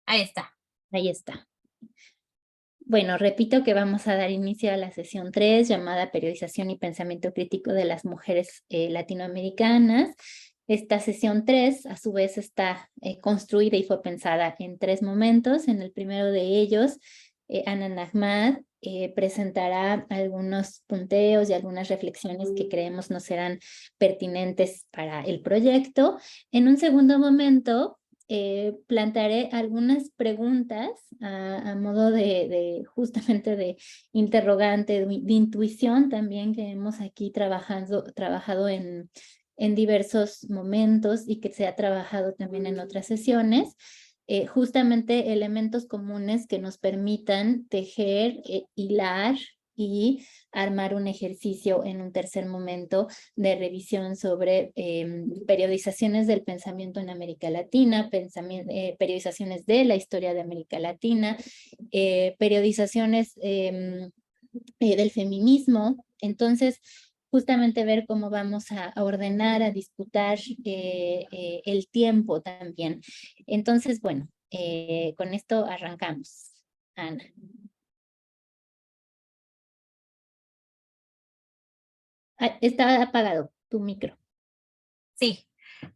Ahí está. Ahí está. Bueno, repito que vamos a dar inicio a la sesión 3, llamada Periodización y Pensamiento Crítico de las Mujeres Latinoamericanas. Esta sesión 3, a su vez, está construida y fue pensada en 3 momentos. En el primero de ellos, Ana Nahmad presentará algunos punteos y algunas reflexiones que creemos nos serán pertinentes para el proyecto. En un segundo momento, plantearé algunas preguntas a modo justamente de interrogante, de intuición también, que hemos aquí trabajado en diversos momentos y que se ha trabajado también en otras sesiones. Justamente elementos comunes que nos permitan tejer, hilar y armar un ejercicio en un tercer momento de revisión sobre periodizaciones del pensamiento en América Latina, periodizaciones de la historia de América Latina, periodizaciones del feminismo. Entonces, justamente ver cómo vamos a ordenar, a disputar el tiempo también. Entonces, bueno, con esto arrancamos. Ana. Está apagado tu micro. Sí,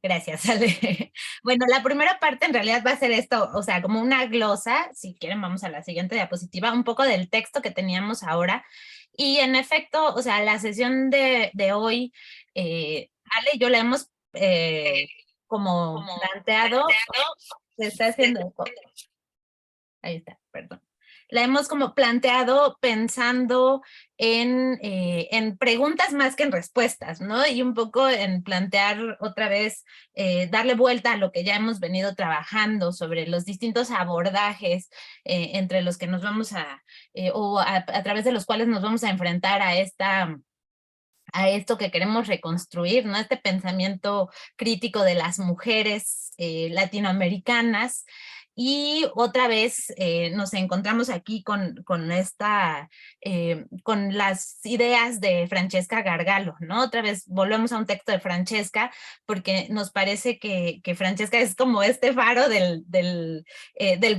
gracias, Ale. Bueno, la primera parte en realidad va a ser esto, o sea, como una glosa, si quieren vamos a la siguiente diapositiva, un poco del texto que teníamos ahora. Y en efecto, o sea, la sesión de hoy, Ale y yo la hemos como planteado, se está haciendo eco. Ahí está, perdón. La hemos como planteado pensando en preguntas más que en respuestas, ¿no? Y un poco en plantear otra vez, darle vuelta a lo que ya hemos venido trabajando sobre los distintos abordajes entre los que nos vamos a través de los cuales nos vamos a enfrentar a esto que queremos reconstruir, ¿no? Este pensamiento crítico de las mujeres latinoamericanas. Y otra vez nos encontramos aquí con las ideas de Francesca Gargalo, ¿no? Otra vez volvemos a un texto de Francesca, porque nos parece que Francesca es como este faro del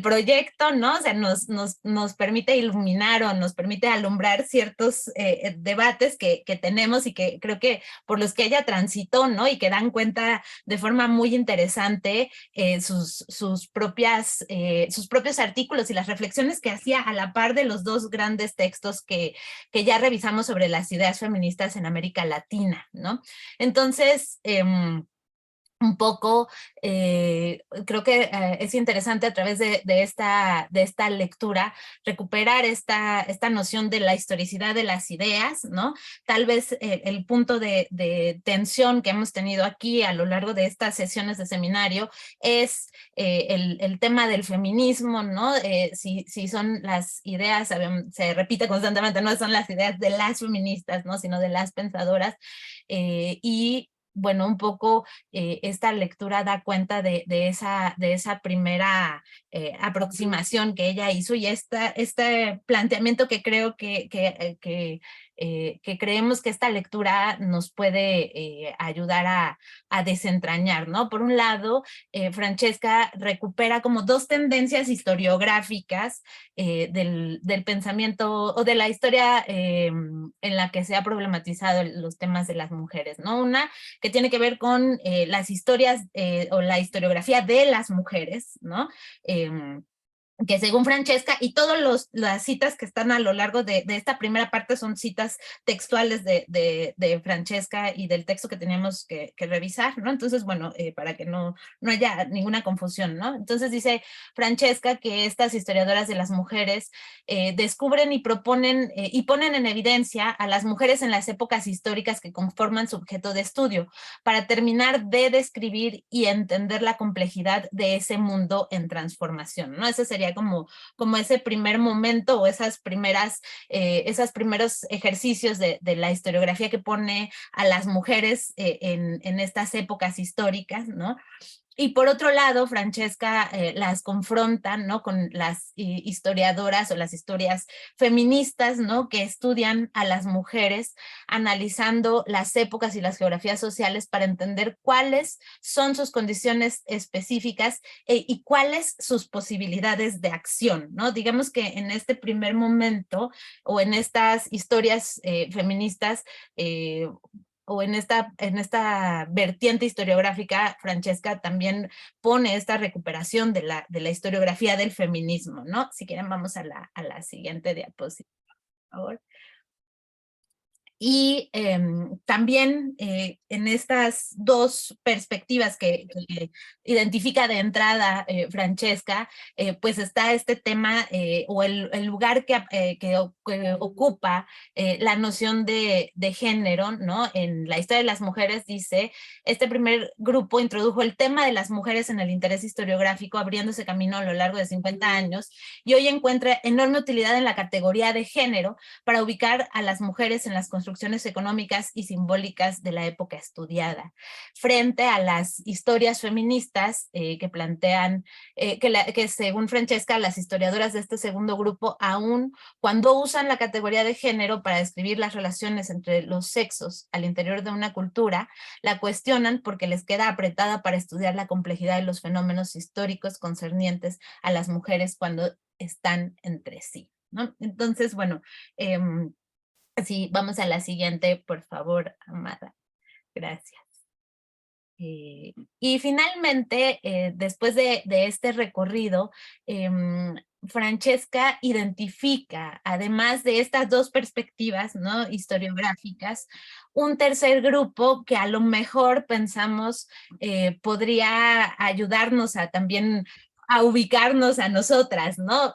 proyecto, ¿no? O sea, nos permite iluminar o nos permite alumbrar ciertos debates que tenemos y que creo que por los que ella transitó, ¿no? Y que dan cuenta de forma muy interesante sus propios artículos y las reflexiones que hacía a la par de los dos grandes textos que ya revisamos sobre las ideas feministas en América Latina, ¿no? Entonces, un poco, creo que es interesante a través de esta lectura recuperar esta noción de la historicidad de las ideas, ¿no? Tal vez el punto de tensión que hemos tenido aquí a lo largo de estas sesiones de seminario es el tema del feminismo, ¿no? Si son las ideas, se repite constantemente, no son las ideas de las feministas, ¿no? Sino de las pensadoras, y bueno, un poco esta lectura da cuenta de esa primera aproximación que ella hizo y este planteamiento que creo que creemos que esta lectura nos puede ayudar a desentrañar, ¿no? Por un lado, Francesca recupera como dos tendencias historiográficas del pensamiento o de la historia en la que se ha problematizado los temas de las mujeres, ¿no? Una que tiene que ver con las historias o la historiografía de las mujeres, ¿no? Que según Francesca, y todas las citas que están a lo largo de esta primera parte son citas textuales de Francesca y del texto que teníamos que revisar, ¿no? Entonces, bueno, para que no haya ninguna confusión, ¿no? Entonces dice Francesca que estas historiadoras de las mujeres descubren y proponen y ponen en evidencia a las mujeres en las épocas históricas que conforman su objeto de estudio, para terminar de describir y entender la complejidad de ese mundo en transformación, ¿no? Ese sería como ese primer momento o esos primeros ejercicios de la historiografía que pone a las mujeres en estas épocas históricas, ¿no? Y por otro lado, Francesca las confronta, ¿no? Con las historiadoras o las historias feministas, ¿no? Que estudian a las mujeres analizando las épocas y las geografías sociales para entender cuáles son sus condiciones específicas y cuáles sus posibilidades de acción, ¿no? Digamos que en este primer momento o en estas historias feministas o en esta vertiente historiográfica, Francesca también pone esta recuperación de la historiografía del feminismo, ¿no? Si quieren vamos a la siguiente diapositiva, por favor. Y también en estas dos perspectivas que identifica de entrada Francesca, pues está este tema o el lugar que ocupa la noción de género, ¿no? En la historia de las mujeres dice, este primer grupo introdujo el tema de las mujeres en el interés historiográfico, abriéndose camino a lo largo de 50 años, y hoy encuentra enorme utilidad en la categoría de género para ubicar a las mujeres en las construcciones económicas y simbólicas de la época estudiada, frente a las historias feministas que plantean, que según Francesca, las historiadoras de este segundo grupo, aún cuando usan la categoría de género para describir las relaciones entre los sexos al interior de una cultura, la cuestionan porque les queda apretada para estudiar la complejidad de los fenómenos históricos concernientes a las mujeres cuando están entre sí, ¿no? Entonces, bueno, sí, vamos a la siguiente, por favor, Amada. Gracias. Y finalmente, después de este recorrido, Francesca identifica, además de estas dos perspectivas, ¿no? Historiográficas, un tercer grupo que a lo mejor pensamos podría ayudarnos a también a ubicarnos a nosotras, ¿no?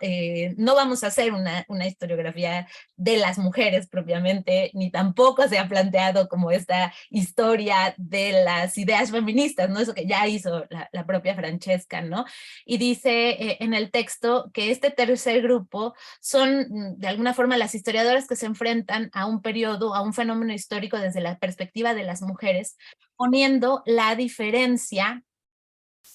No vamos a hacer una historiografía de las mujeres propiamente, ni tampoco se ha planteado como esta historia de las ideas feministas, ¿no? Eso que ya hizo la propia Francesca, ¿no? Y dice en el texto que este tercer grupo son de alguna forma las historiadoras que se enfrentan a un periodo, a un fenómeno histórico desde la perspectiva de las mujeres, poniendo la diferencia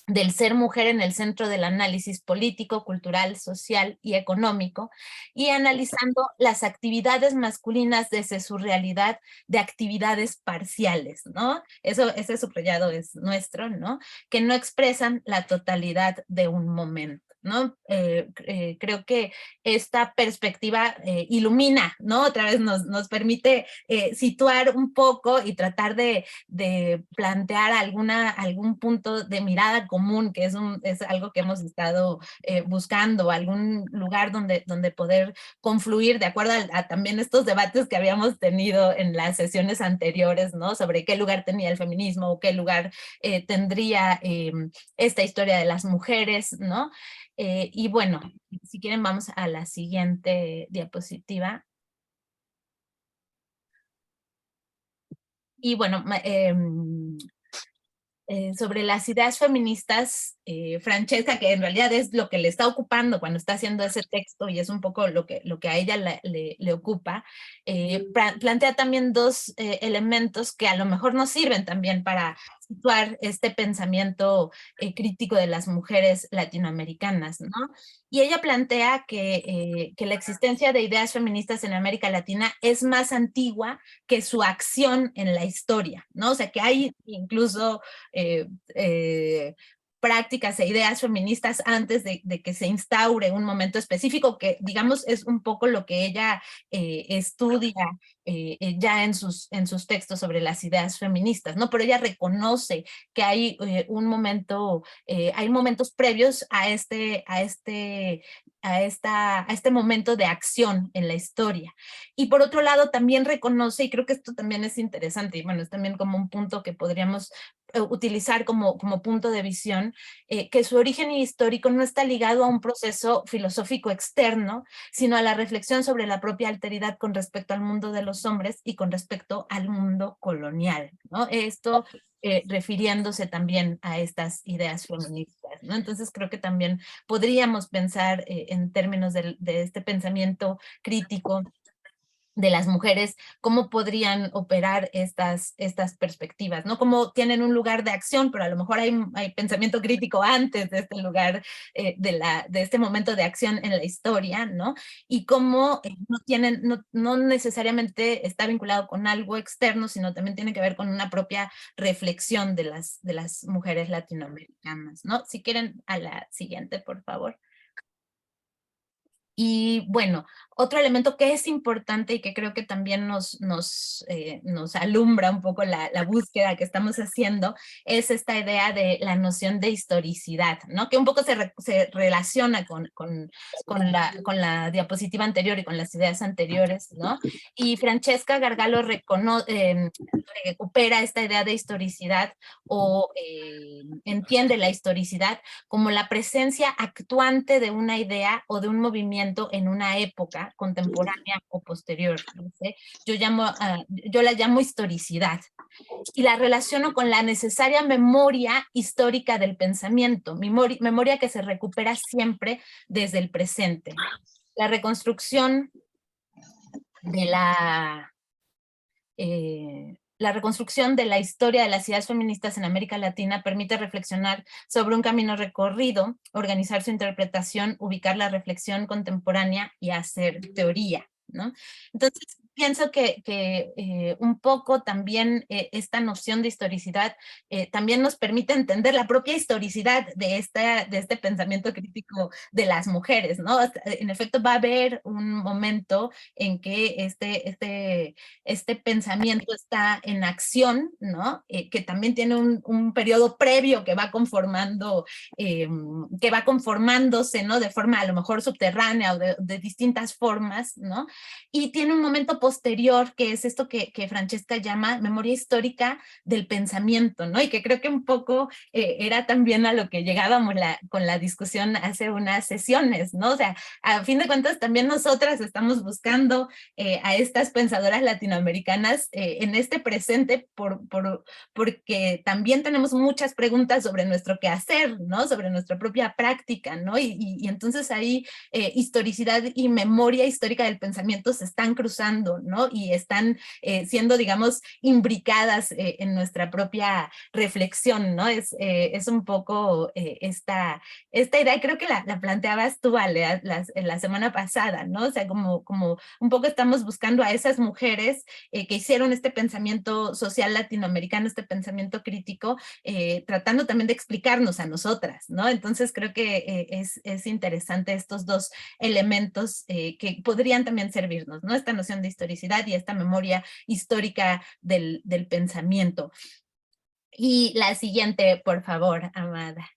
del ser mujer en el centro del análisis político, cultural, social y económico, y analizando las actividades masculinas desde su realidad de actividades parciales, ¿no? Ese subrayado es nuestro, ¿no? Que no expresan la totalidad de un momento, ¿no? Creo que esta perspectiva ilumina, ¿no? Otra vez nos permite situar un poco y tratar de plantear algún punto de mirada común, que es algo que hemos estado buscando, algún lugar donde poder confluir de acuerdo a también estos debates que habíamos tenido en las sesiones anteriores, ¿no? Sobre qué lugar tenía el feminismo o qué lugar tendría esta historia de las mujeres, ¿no? Y bueno, si quieren vamos a la siguiente diapositiva. Y bueno, sobre las ideas feministas, Francesca, que en realidad es lo que le está ocupando cuando está haciendo ese texto y es un poco lo que a ella le ocupa, plantea también dos elementos que a lo mejor nos sirven también para situar este pensamiento crítico de las mujeres latinoamericanas, ¿no? Y ella plantea que la existencia de ideas feministas en América Latina es más antigua que su acción en la historia, ¿no? O sea, que hay incluso eh, eh, prácticas e ideas feministas antes de que se instaure un momento específico, que digamos es un poco lo que ella estudia ya en sus textos sobre las ideas feministas, ¿no? Pero ella reconoce que hay hay momentos previos a este momento de acción en la historia. Y por otro lado, también reconoce, y creo que esto también es interesante, y bueno, es también como un punto que podríamos utilizar como punto de visión, que su origen histórico no está ligado a un proceso filosófico externo, sino a la reflexión sobre la propia alteridad con respecto al mundo de los hombres y con respecto al mundo colonial, ¿no? Esto refiriéndose también a estas ideas feministas, ¿no? Entonces creo que también podríamos pensar en términos de este pensamiento crítico de las mujeres, cómo podrían operar estas perspectivas, ¿no? Cómo tienen un lugar de acción, pero a lo mejor hay pensamiento crítico antes de este lugar, de este momento de acción en la historia, ¿no? Y cómo no necesariamente está vinculado con algo externo, sino también tiene que ver con una propia reflexión de las mujeres latinoamericanas, ¿no? Si quieren, a la siguiente, por favor. Y bueno, otro elemento que es importante y que creo que también nos alumbra un poco la búsqueda que estamos haciendo es esta idea de la noción de historicidad, ¿no? Que un poco se relaciona con la diapositiva anterior y con las ideas anteriores, ¿no? Y Francesca Gargalo recupera esta idea de historicidad o entiende la historicidad como la presencia actuante de una idea o de un movimiento en una época contemporánea o posterior. ¿Sí? Yo la llamo historicidad y la relaciono con la necesaria memoria histórica del pensamiento, memoria que se recupera siempre desde el presente. La reconstrucción de la reconstrucción de la historia de las ideas feministas en América Latina permite reflexionar sobre un camino recorrido, organizar su interpretación, ubicar la reflexión contemporánea y hacer teoría, ¿no? Entonces, pienso que un poco también esta noción de historicidad también nos permite entender la propia historicidad de este pensamiento crítico de las mujeres, ¿no? En efecto, va a haber un momento en que este pensamiento está en acción, ¿no? Que también tiene un periodo previo que va conformándose, ¿no? De forma a lo mejor subterránea o de distintas formas, ¿no? Y tiene un momento posterior que es esto que Francesca llama memoria histórica del pensamiento, ¿no? Y que creo que un poco era también a lo que llegábamos con la discusión hace unas sesiones, ¿no? O sea, a fin de cuentas también nosotras estamos buscando a estas pensadoras latinoamericanas en este presente porque también tenemos muchas preguntas sobre nuestro quehacer, ¿no? Sobre nuestra propia práctica, ¿no? Y entonces ahí historicidad y memoria histórica del pensamiento se están cruzando, ¿no? Y están siendo, digamos, imbricadas en nuestra propia reflexión, ¿no? Es un poco esta idea, creo que la planteabas tú, Ale, la semana pasada, ¿no? O sea, como un poco estamos buscando a esas mujeres que hicieron este pensamiento social latinoamericano, este pensamiento crítico, tratando también de explicarnos a nosotras, ¿no? Entonces creo que es interesante estos dos elementos que podrían también servirnos, ¿no? Esta noción de historicidad y esta memoria histórica del pensamiento. Y la siguiente, por favor, Amada.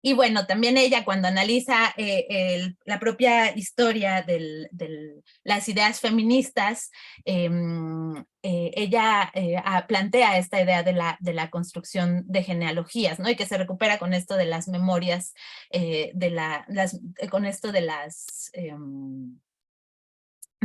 Y bueno, también ella cuando analiza la propia historia de las ideas feministas, ella plantea esta idea de la construcción de genealogías, ¿no? Y que se recupera con esto de las memorias, con esto de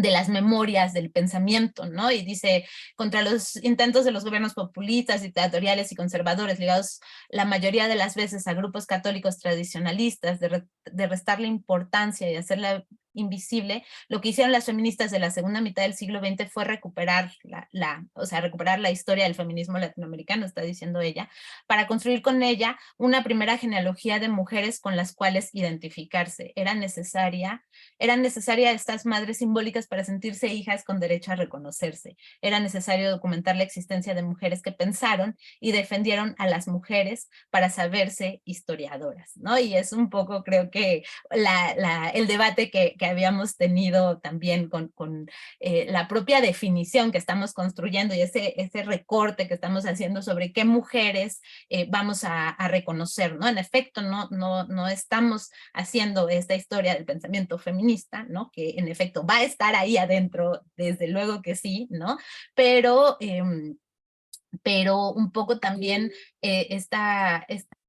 las memorias del pensamiento, ¿no? Y dice, contra los intentos de los gobiernos populistas, dictatoriales y conservadores, ligados la mayoría de las veces a grupos católicos tradicionalistas, de restarle importancia y hacerla invisible, lo que hicieron las feministas de la segunda mitad del siglo XX fue recuperar recuperar la historia del feminismo latinoamericano, está diciendo ella, para construir con ella una primera genealogía de mujeres con las cuales identificarse. Eran necesarias estas madres simbólicas para sentirse hijas con derecho a reconocerse. Era necesario documentar la existencia de mujeres que pensaron y defendieron a las mujeres para saberse historiadoras, ¿no? Y es un poco, creo que, el debate que habíamos tenido también con la propia definición que estamos construyendo y ese recorte que estamos haciendo sobre qué mujeres vamos a reconocer, ¿no? En efecto, no estamos haciendo esta historia del pensamiento feminista, ¿no? Que en efecto va a estar ahí adentro, desde luego que sí, ¿no? Pero un poco también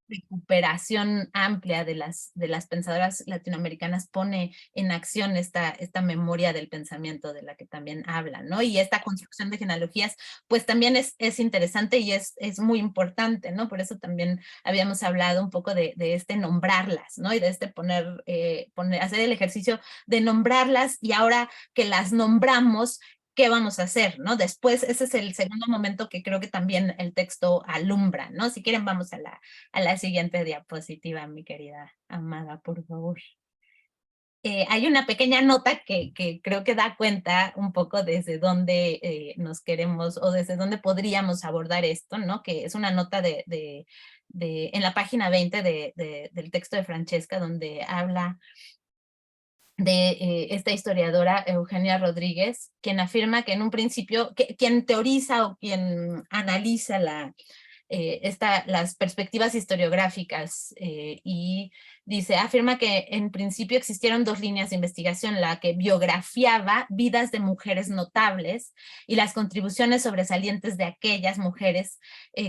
recuperación amplia de las pensadoras latinoamericanas pone en acción esta memoria del pensamiento de la que también habla, ¿no? Y esta construcción de genealogías, pues también es interesante y es muy importante, ¿no? Por eso también habíamos hablado un poco de este nombrarlas, ¿no? Y de este hacer el ejercicio de nombrarlas, y ahora que las nombramos, ¿qué vamos a hacer? ¿No? Después, ese es el segundo momento que creo que también el texto alumbra, ¿no? Si quieren, vamos a la siguiente diapositiva, mi querida Amada, por favor. Hay una pequeña nota que creo que da cuenta un poco desde dónde nos queremos, o desde dónde podríamos abordar esto, ¿no? Que es una nota en la página 20 del texto de Francesca, donde habla de esta historiadora Eugenia Rodríguez, quien afirma que en un principio, quien teoriza o quien analiza las perspectivas historiográficas, y afirma que en principio existieron dos líneas de investigación: la que biografiaba vidas de mujeres notables y las contribuciones sobresalientes de aquellas mujeres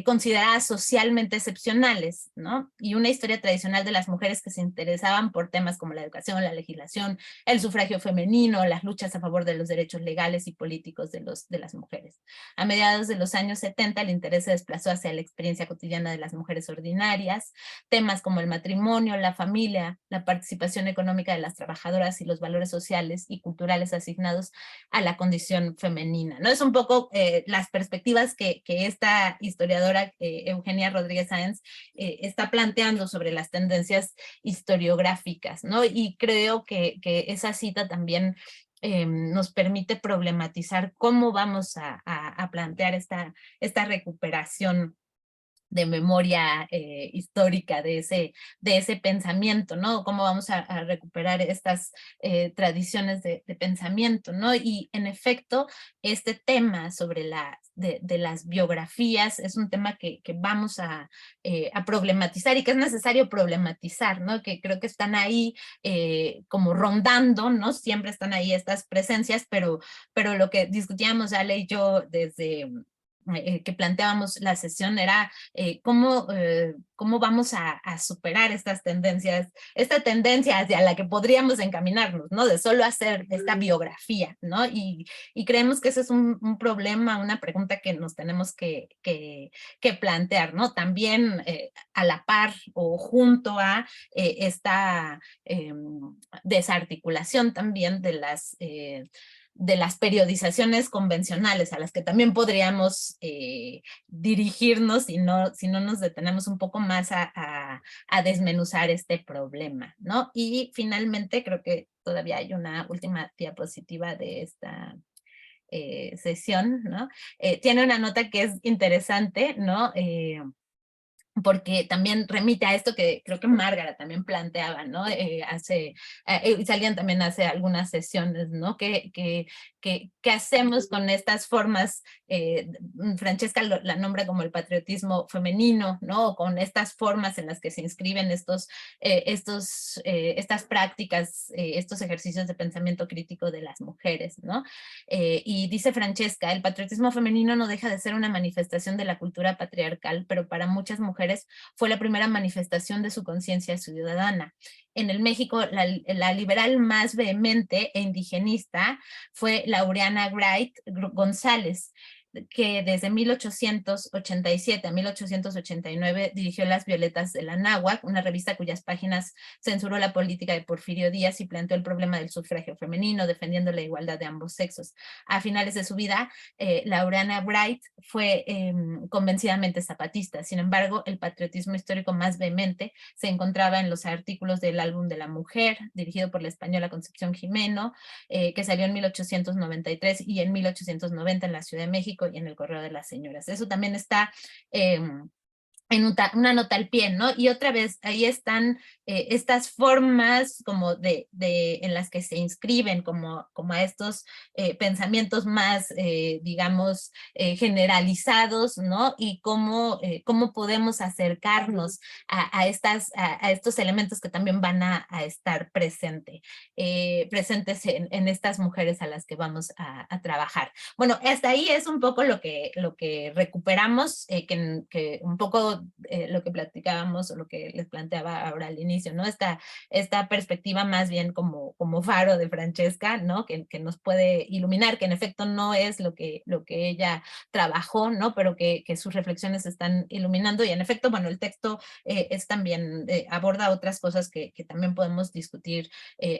consideradas socialmente excepcionales, ¿no? Y una historia tradicional de las mujeres que se interesaban por temas como la educación, la legislación, el sufragio femenino, las luchas a favor de los derechos legales y políticos de las mujeres. A mediados de los años 70, el interés se desplazó hacia la experiencia cotidiana de las mujeres ordinarias, temas como el matrimonio, la familia, la participación económica de las trabajadoras y los valores sociales y culturales asignados a la condición femenina, ¿no? Es un poco las perspectivas que esta historiadora Eugenia Rodríguez Sáenz está planteando sobre las tendencias historiográficas, ¿no? Y creo que esa cita también nos permite problematizar cómo vamos a plantear esta recuperación de memoria histórica de ese pensamiento, ¿no? Cómo vamos a recuperar estas tradiciones de pensamiento, ¿no? Y en efecto, este tema sobre de las biografías es un tema que vamos a problematizar, y que es necesario problematizar, ¿no? Que creo que están ahí como rondando, ¿no? Siempre están ahí estas presencias, pero lo que discutíamos Ale y yo desde que planteábamos la sesión era cómo vamos a superar esta tendencia hacia la que podríamos encaminarnos, ¿no? De solo hacer esta biografía, ¿no? Y creemos que ese es un problema, una pregunta que nos tenemos que plantear, ¿no? También a la par o junto a esta desarticulación también de las periodizaciones convencionales, a las que también podríamos dirigirnos si no nos detenemos un poco más a desmenuzar este problema, ¿no? Y finalmente creo que todavía hay una última diapositiva de esta sesión, ¿no? Tiene una nota que es interesante, ¿no? Porque también remite a esto que creo que Márgara también planteaba, ¿no? Salían también hace algunas sesiones, ¿no? ¿Qué hacemos con estas formas? Francesca la nombra como el patriotismo femenino, ¿no? O con estas formas en las que se inscriben estas prácticas, estos ejercicios de pensamiento crítico de las mujeres, ¿no? Y dice Francesca, el patriotismo femenino no deja de ser una manifestación de la cultura patriarcal, pero para muchas mujeres fue la primera manifestación de su conciencia ciudadana. En el México, la liberal más vehemente e indigenista fue Laureana Wright González, que desde 1887 a 1889 dirigió Las Violetas de la Náhuac, una revista cuyas páginas censuró la política de Porfirio Díaz y planteó el problema del sufragio femenino, defendiendo la igualdad de ambos sexos. A finales de su vida, Laureana Wright fue convencidamente zapatista. Sin embargo, el patriotismo histórico más vehemente se encontraba en los artículos del Álbum de la Mujer, dirigido por la española Concepción Jimeno, que salió en 1893 y en 1890 en la Ciudad de México y en el Correo de las Señoras. Eso también está en una nota al pie, ¿no? Y otra vez, ahí están estas formas como en las que se inscriben como a estos pensamientos más, digamos, generalizados, ¿no? Y cómo podemos acercarnos a estos elementos que también van a estar presentes en estas mujeres a las que vamos a trabajar. Bueno, hasta ahí es un poco lo que recuperamos, que un poco poco lo que platicábamos o lo que les planteaba ahora al inicio, ¿no? Esta perspectiva más bien como faro de Francesca, ¿no? Que nos puede iluminar, que en efecto no es lo que ella trabajó, ¿no? Pero que sus reflexiones están iluminando, y en efecto, bueno, el texto es también, aborda otras cosas que también podemos discutir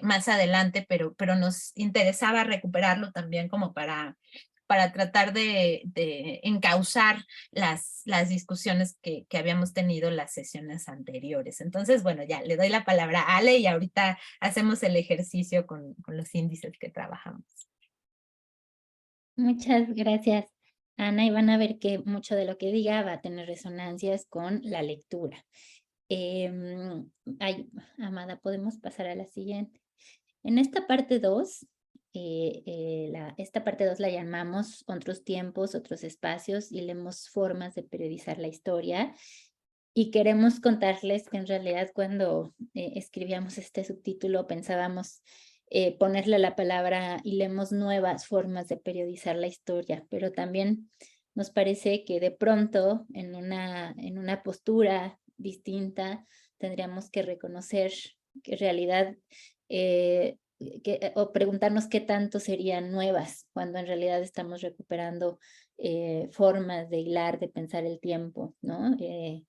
más adelante, pero nos interesaba recuperarlo también como para tratar de encauzar las discusiones que habíamos tenido en las sesiones anteriores. Entonces, bueno, ya le doy la palabra a Ale y ahorita hacemos el ejercicio con los índices que trabajamos. Muchas gracias, Ana, y van a ver que mucho de lo que diga va a tener resonancias con la lectura. Ay, Amada, podemos pasar a la siguiente. En esta parte 2, esta parte 2 la llamamos otros tiempos, otros espacios, y leemos formas de periodizar la historia. Y queremos contarles que en realidad cuando escribíamos este subtítulo pensábamos ponerle la palabra y leemos nuevas formas de periodizar la historia, pero también nos parece que de pronto en una postura distinta tendríamos que reconocer que en realidad o preguntarnos qué tanto serían nuevas cuando en realidad estamos recuperando formas de hilar, de pensar el tiempo, ¿no?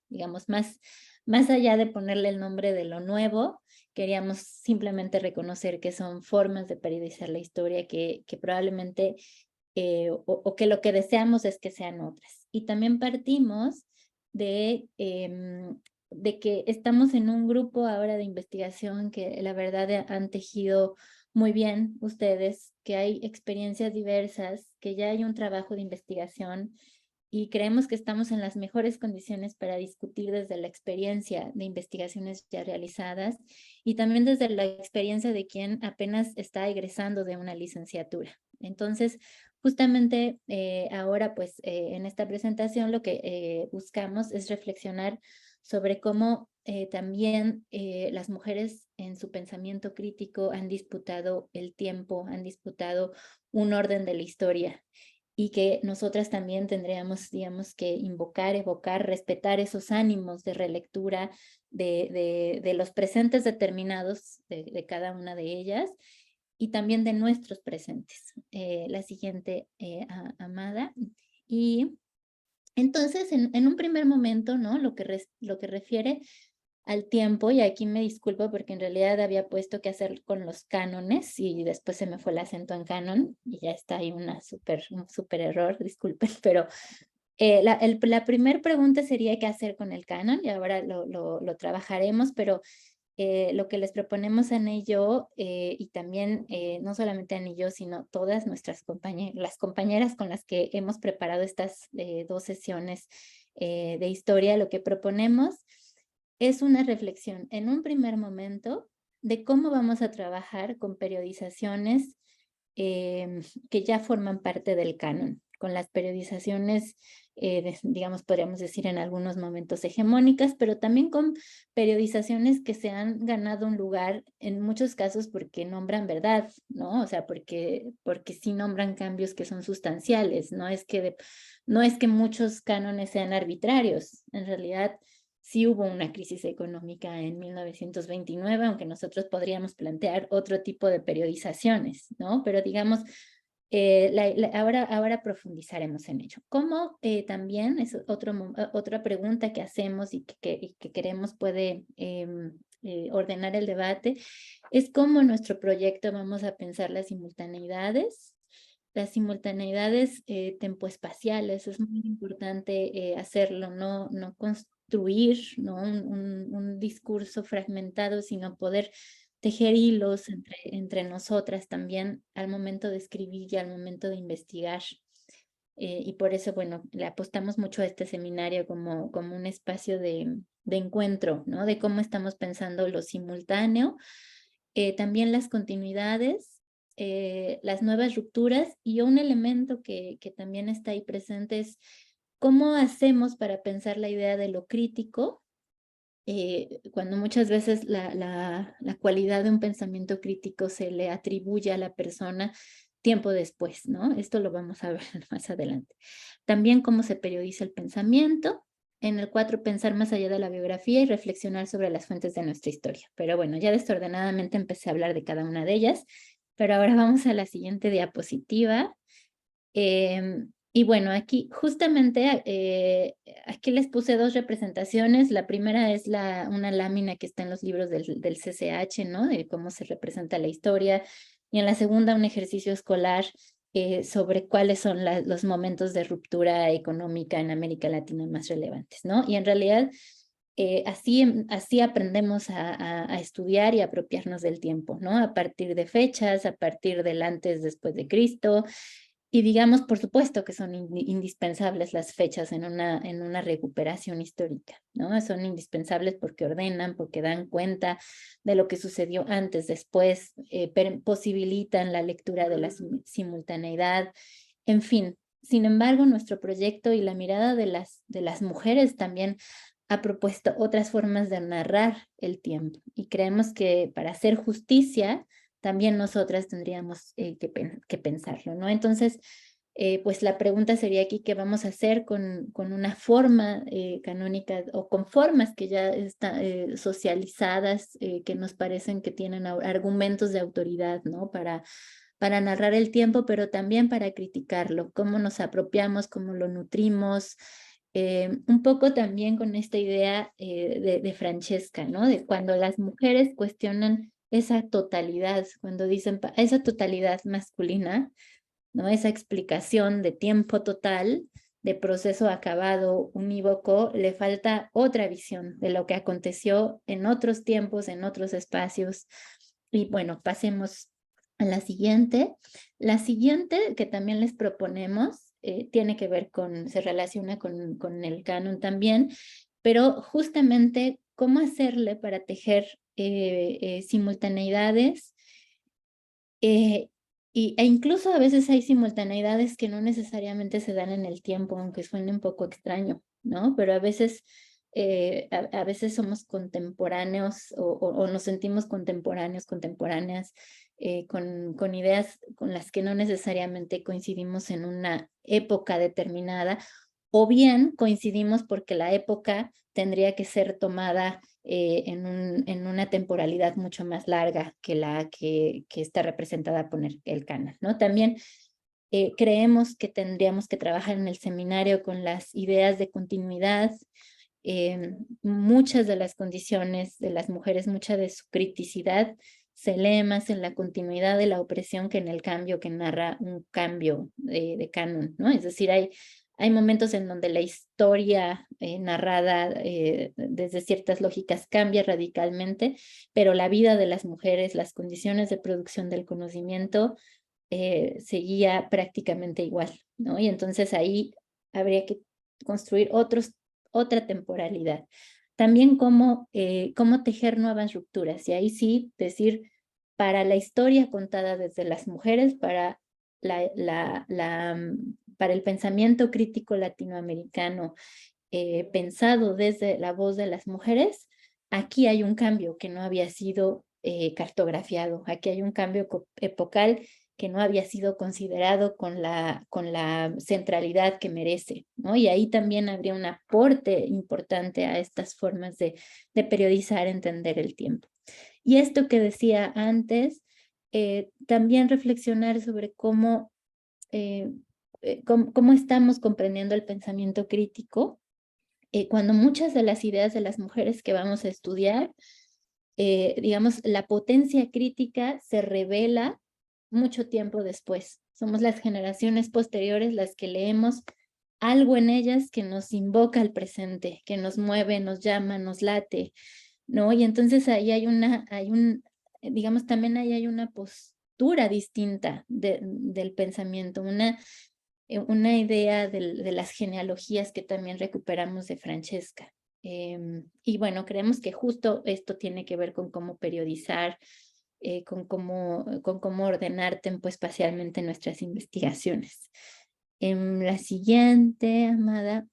Digamos, más allá de ponerle el nombre de lo nuevo, queríamos simplemente reconocer que son formas de periodizar la historia que probablemente, o que lo que deseamos es que sean otras. Y también partimos de que estamos en un grupo ahora de investigación que la verdad han tejido muy bien ustedes, que hay experiencias diversas, que ya hay un trabajo de investigación y creemos que estamos en las mejores condiciones para discutir desde la experiencia de investigaciones ya realizadas y también desde la experiencia de quien apenas está egresando de una licenciatura. Entonces, justamente ahora, pues, en esta presentación lo que buscamos es reflexionar sobre cómo también las mujeres en su pensamiento crítico han disputado el tiempo, han disputado un orden de la historia y que nosotras también tendríamos, digamos, que invocar, evocar, respetar esos ánimos de relectura de los presentes determinados de cada una de ellas y también de nuestros presentes. La siguiente, Amada. Y entonces, en un primer momento, ¿no? Lo que refiere al tiempo, y aquí me disculpo porque en realidad había puesto que hacer con los cánones y después se me fue el acento en canon y ya está ahí un súper error, disculpen, pero la primera pregunta sería qué hacer con el canon y ahora lo trabajaremos, pero lo que les proponemos a Ana y yo, y también no solamente Ana y yo, sino todas nuestras las compañeras con las que hemos preparado estas 2 sesiones de historia, lo que proponemos es una reflexión en un primer momento de cómo vamos a trabajar con periodizaciones que ya forman parte del canon, con las periodizaciones, digamos, podríamos decir en algunos momentos hegemónicas, pero también con periodizaciones que se han ganado un lugar en muchos casos porque nombran verdad, ¿no? O sea, porque sí nombran cambios que son sustanciales, no es que muchos cánones sean arbitrarios, en realidad sí hubo una crisis económica en 1929, aunque nosotros podríamos plantear otro tipo de periodizaciones, ¿no? Pero digamos, ahora profundizaremos en ello. ¿Cómo también, es otra pregunta que hacemos y que queremos puede ordenar el debate, es cómo en nuestro proyecto vamos a pensar las simultaneidades tempoespaciales, es muy importante hacerlo, no construir, ¿no? un discurso fragmentado, sino poder tejer hilos entre nosotras también al momento de escribir y al momento de investigar. Y por eso, bueno, le apostamos mucho a este seminario como un espacio de encuentro, ¿no? De cómo estamos pensando lo simultáneo, también las continuidades, las nuevas rupturas y un elemento que también está ahí presente es cómo hacemos para pensar la idea de lo crítico cuando muchas veces la cualidad de un pensamiento crítico se le atribuye a la persona tiempo después, ¿no? Esto lo vamos a ver más adelante. También cómo se periodiza el pensamiento En el 4, pensar más allá de la biografía y reflexionar sobre las fuentes de nuestra historia. Pero bueno, ya desordenadamente empecé a hablar de cada una de ellas, pero ahora vamos a la siguiente diapositiva. Y bueno, aquí justamente, aquí les puse 2 representaciones. La primera es una lámina que está en los libros del CCH, ¿no? De cómo se representa la historia. Y en la segunda, un ejercicio escolar sobre cuáles son los momentos de ruptura económica en América Latina más relevantes, ¿no? Y en realidad, así aprendemos a estudiar y a apropiarnos del tiempo, ¿no? A partir de fechas, a partir del antes, después de Cristo. Y digamos, por supuesto que son indispensables las fechas en una recuperación histórica, ¿no? Son indispensables porque ordenan, porque dan cuenta de lo que sucedió antes, después, posibilitan la lectura de la simultaneidad, en fin. Sin embargo, nuestro proyecto y la mirada de las mujeres también ha propuesto otras formas de narrar el tiempo. Y creemos que para hacer justicia también nosotras tendríamos que pensarlo, ¿no? Entonces, pues la pregunta sería aquí, ¿qué vamos a hacer con una forma canónica o con formas que ya están socializadas, que nos parecen que tienen argumentos de autoridad, ¿no? Para narrar el tiempo, pero también para criticarlo, cómo nos apropiamos, cómo lo nutrimos, un poco también con esta idea de Francesca, ¿no? De cuando las mujeres cuestionan esa totalidad, cuando dicen esa totalidad masculina, ¿no? Esa explicación de tiempo total, de proceso acabado, unívoco, le falta otra visión de lo que aconteció en otros tiempos, en otros espacios. Y bueno, pasemos a la siguiente. La siguiente que también les proponemos tiene que ver se relaciona con el canon también, pero justamente cómo hacerle para tejer simultaneidades e incluso a veces hay simultaneidades que no necesariamente se dan en el tiempo, aunque suene un poco extraño, ¿no? Pero a veces, a veces somos contemporáneos o nos sentimos contemporáneos, contemporáneas, con ideas con las que no necesariamente coincidimos en una época determinada, o bien coincidimos porque la época tendría que ser tomada en una temporalidad mucho más larga que la que está representada por el canon, ¿no? También creemos que tendríamos que trabajar en el seminario con las ideas de continuidad. Muchas de las condiciones de las mujeres, mucha de su criticidad se lee más en la continuidad de la opresión que en el cambio que narra un cambio de canon, ¿no? Es decir, hay momentos en donde la historia narrada desde ciertas lógicas cambia radicalmente, pero la vida de las mujeres, las condiciones de producción del conocimiento seguía prácticamente igual, ¿no? Y entonces ahí habría que construir otra temporalidad. También cómo tejer nuevas rupturas, y ahí sí decir, para la historia contada desde las mujeres, para el pensamiento crítico latinoamericano pensado desde la voz de las mujeres, aquí hay un cambio que no había sido cartografiado, aquí hay un cambio epocal que no había sido considerado con la centralidad que merece, ¿no? Y ahí también habría un aporte importante a estas formas de periodizar, entender el tiempo. Y esto que decía antes, también reflexionar sobre cómo estamos comprendiendo el pensamiento crítico, cuando muchas de las ideas de las mujeres que vamos a estudiar, digamos, la potencia crítica se revela mucho tiempo después. Somos las generaciones posteriores las que leemos algo en ellas que nos invoca al presente, que nos mueve, nos llama, nos late, ¿no? Y entonces ahí digamos, también ahí hay una postura distinta del pensamiento, una idea de las genealogías que también recuperamos de Francesca. Y bueno, creemos que justo esto tiene que ver con cómo periodizar, con cómo ordenar tempoespacialmente nuestras investigaciones. La siguiente, Amada.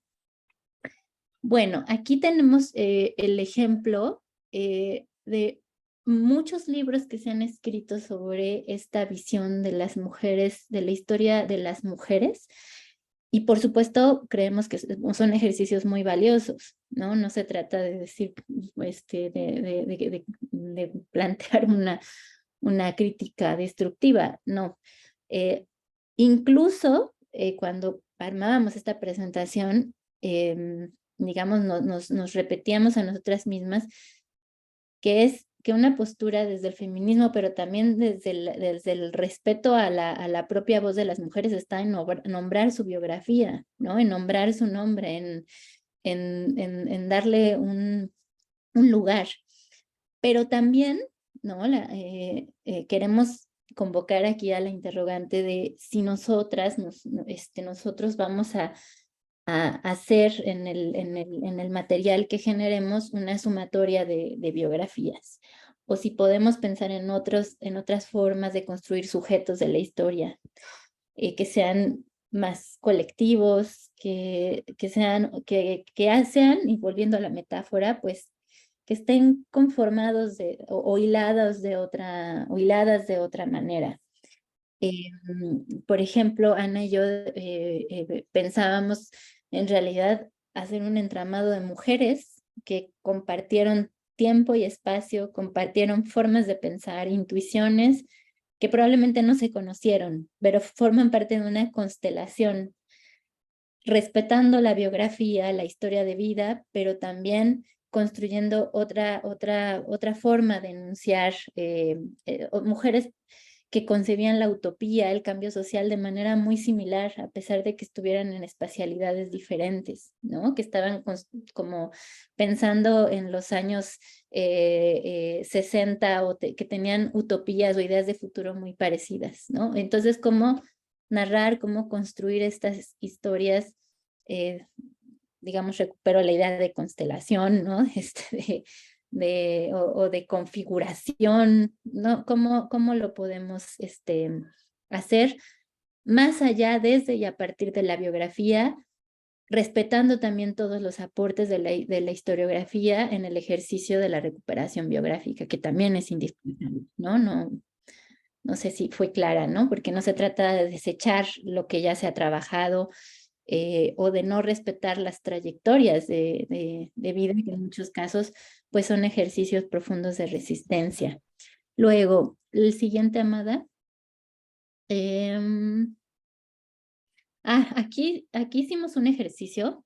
Bueno, aquí tenemos el ejemplo de muchos libros que se han escrito sobre esta visión de las mujeres, de la historia de las mujeres. Y por supuesto, creemos que son ejercicios muy valiosos, ¿no? No se trata de decir, de plantear una crítica destructiva, no. Incluso cuando armábamos esta presentación, digamos, nos repetíamos a nosotras mismas que es que una postura desde el feminismo, pero también desde el respeto a la propia voz de las mujeres, está en nombrar su biografía, ¿no? En nombrar su nombre, en darle un lugar. Pero también, ¿no? Queremos convocar aquí a la interrogante de si nosotras, nosotros vamos a hacer en el material que generemos una sumatoria de biografías, o si podemos pensar en otras formas de construir sujetos de la historia, que sean más colectivos, que sean, y volviendo a la metáfora, pues que estén conformados o hiladas de otra manera. Por ejemplo, Ana y yo pensábamos en realidad hacer un entramado de mujeres que compartieron tiempo y espacio, compartieron formas de pensar, intuiciones que probablemente no se conocieron, pero forman parte de una constelación, respetando la biografía, la historia de vida, pero también construyendo otra forma de enunciar, mujeres que concebían la utopía, el cambio social de manera muy similar, a pesar de que estuvieran en espacialidades diferentes, ¿no? Que estaban como pensando en los años 60 que tenían utopías o ideas de futuro muy parecidas, ¿no? Entonces, ¿cómo narrar, cómo construir estas historias? Digamos, recupero la idea de constelación, ¿no? O de configuración, ¿no? ¿Cómo lo podemos hacer más allá desde y a partir de la biografía, respetando también todos los aportes de la historiografía en el ejercicio de la recuperación biográfica, que también es indispensable, ¿no? No sé si fue clara, ¿no? Porque no se trata de desechar lo que ya se ha trabajado, o de no respetar las trayectorias de vida, que en muchos casos pues son ejercicios profundos de resistencia. Luego, el siguiente, Amada. Aquí hicimos un ejercicio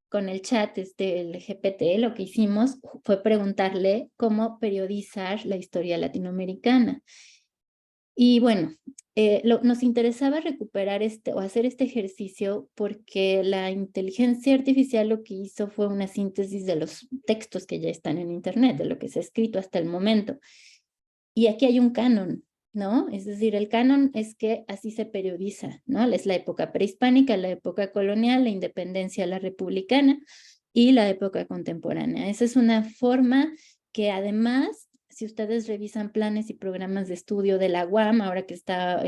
con el chat el GPT. Lo que hicimos fue preguntarle cómo periodizar la historia latinoamericana. Y bueno, nos interesaba recuperar o hacer este ejercicio porque la inteligencia artificial lo que hizo fue una síntesis de los textos que ya están en Internet, de lo que se ha escrito hasta el momento. Y aquí hay un canon, ¿no? Es decir, el canon es que así se periodiza, ¿no? Es la época prehispánica, la época colonial, la independencia, la republicana y la época contemporánea. Esa es una forma que además, si ustedes revisan planes y programas de estudio de la UAM, ahora que está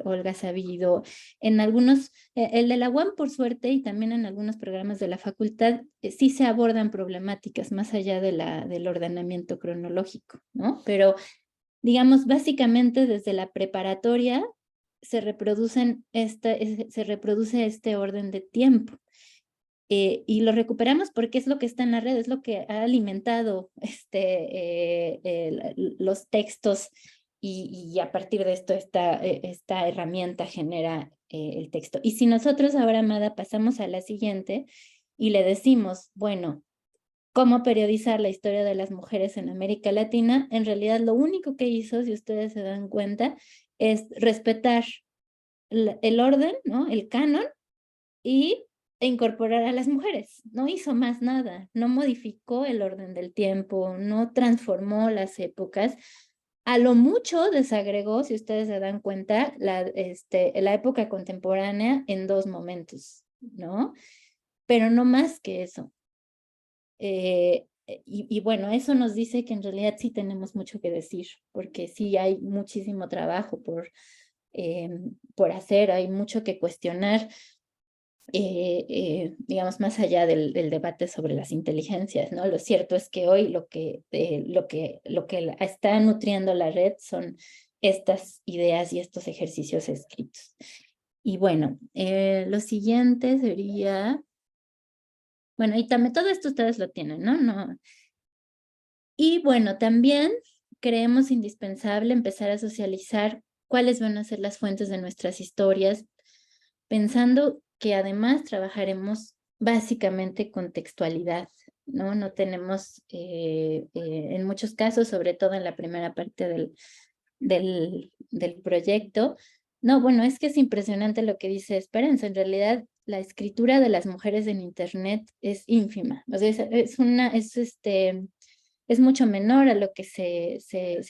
Olga Sabido, en algunos, el de la UAM por suerte, y también en algunos programas de la facultad, sí se abordan problemáticas más allá del ordenamiento cronológico, ¿no? Pero digamos, básicamente desde la preparatoria se reproduce este orden de tiempo. Y lo recuperamos porque es lo que está en la red, es lo que ha alimentado los textos, y a partir de esto esta herramienta genera el texto. Y si nosotros ahora, Amada, pasamos a la siguiente y le decimos, bueno, cómo periodizar la historia de las mujeres en América Latina, en realidad lo único que hizo, si ustedes se dan cuenta, es respetar el orden, ¿no? El canon, e incorporar a las mujeres. No hizo más nada, no modificó el orden del tiempo, no transformó las épocas. A lo mucho desagregó, si ustedes se dan cuenta, la época contemporánea en 2 momentos, ¿no? Pero no más que eso. Y bueno, eso nos dice que en realidad sí tenemos mucho que decir, porque sí hay muchísimo trabajo por hacer, hay mucho que cuestionar, digamos, más allá del debate sobre las inteligencias, ¿no? Lo cierto es que hoy lo que está nutriendo la red son estas ideas y estos ejercicios escritos. Y bueno, lo siguiente sería, bueno, y también todo esto ustedes lo tienen, ¿no? No. Y bueno, también creemos indispensable empezar a socializar cuáles van a ser las fuentes de nuestras historias, pensando que además trabajaremos básicamente con textualidad, ¿no? No tenemos, en muchos casos, sobre todo en la primera parte del proyecto, no, bueno, es que es impresionante lo que dice Esperanza. En realidad, la escritura de las mujeres en Internet es ínfima. O sea, es mucho menor a lo que se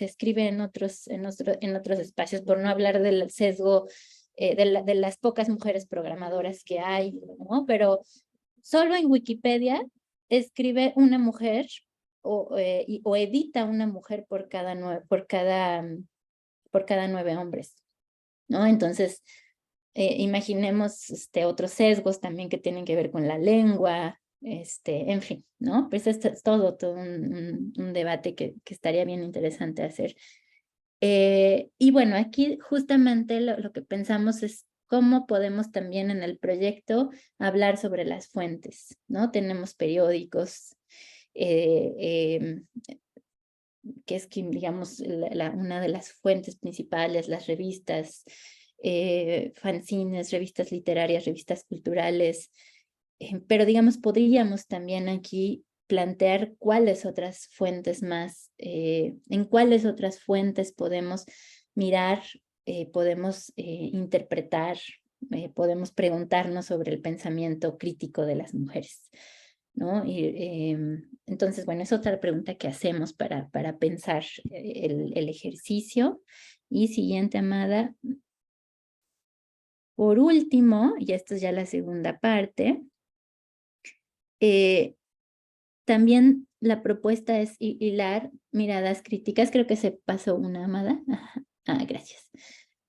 escribe en otros espacios, por no hablar del sesgo de las pocas mujeres programadoras que hay, ¿no? Pero solo en Wikipedia escribe una mujer o edita una mujer por cada 9 hombres, ¿no? Entonces, imaginemos otros sesgos también que tienen que ver con la lengua, en fin, ¿no? Pues esto es todo un debate que estaría bien interesante hacer. Y bueno, aquí justamente lo que pensamos es cómo podemos también en el proyecto hablar sobre las fuentes, ¿no? Tenemos periódicos, eh, que es, digamos, una de las fuentes principales, las revistas, fanzines, revistas literarias, revistas culturales, pero digamos, podríamos también aquí plantear cuáles otras fuentes más, en cuáles otras fuentes podemos mirar, podemos interpretar, podemos preguntarnos sobre el pensamiento crítico de las mujeres, ¿no? Entonces, bueno, es otra pregunta que hacemos para pensar el ejercicio. Y siguiente, Amada. Por último, y esto es ya la segunda parte, también la propuesta es hilar miradas críticas. Creo que se pasó una, Amada. Ajá. Ah, gracias.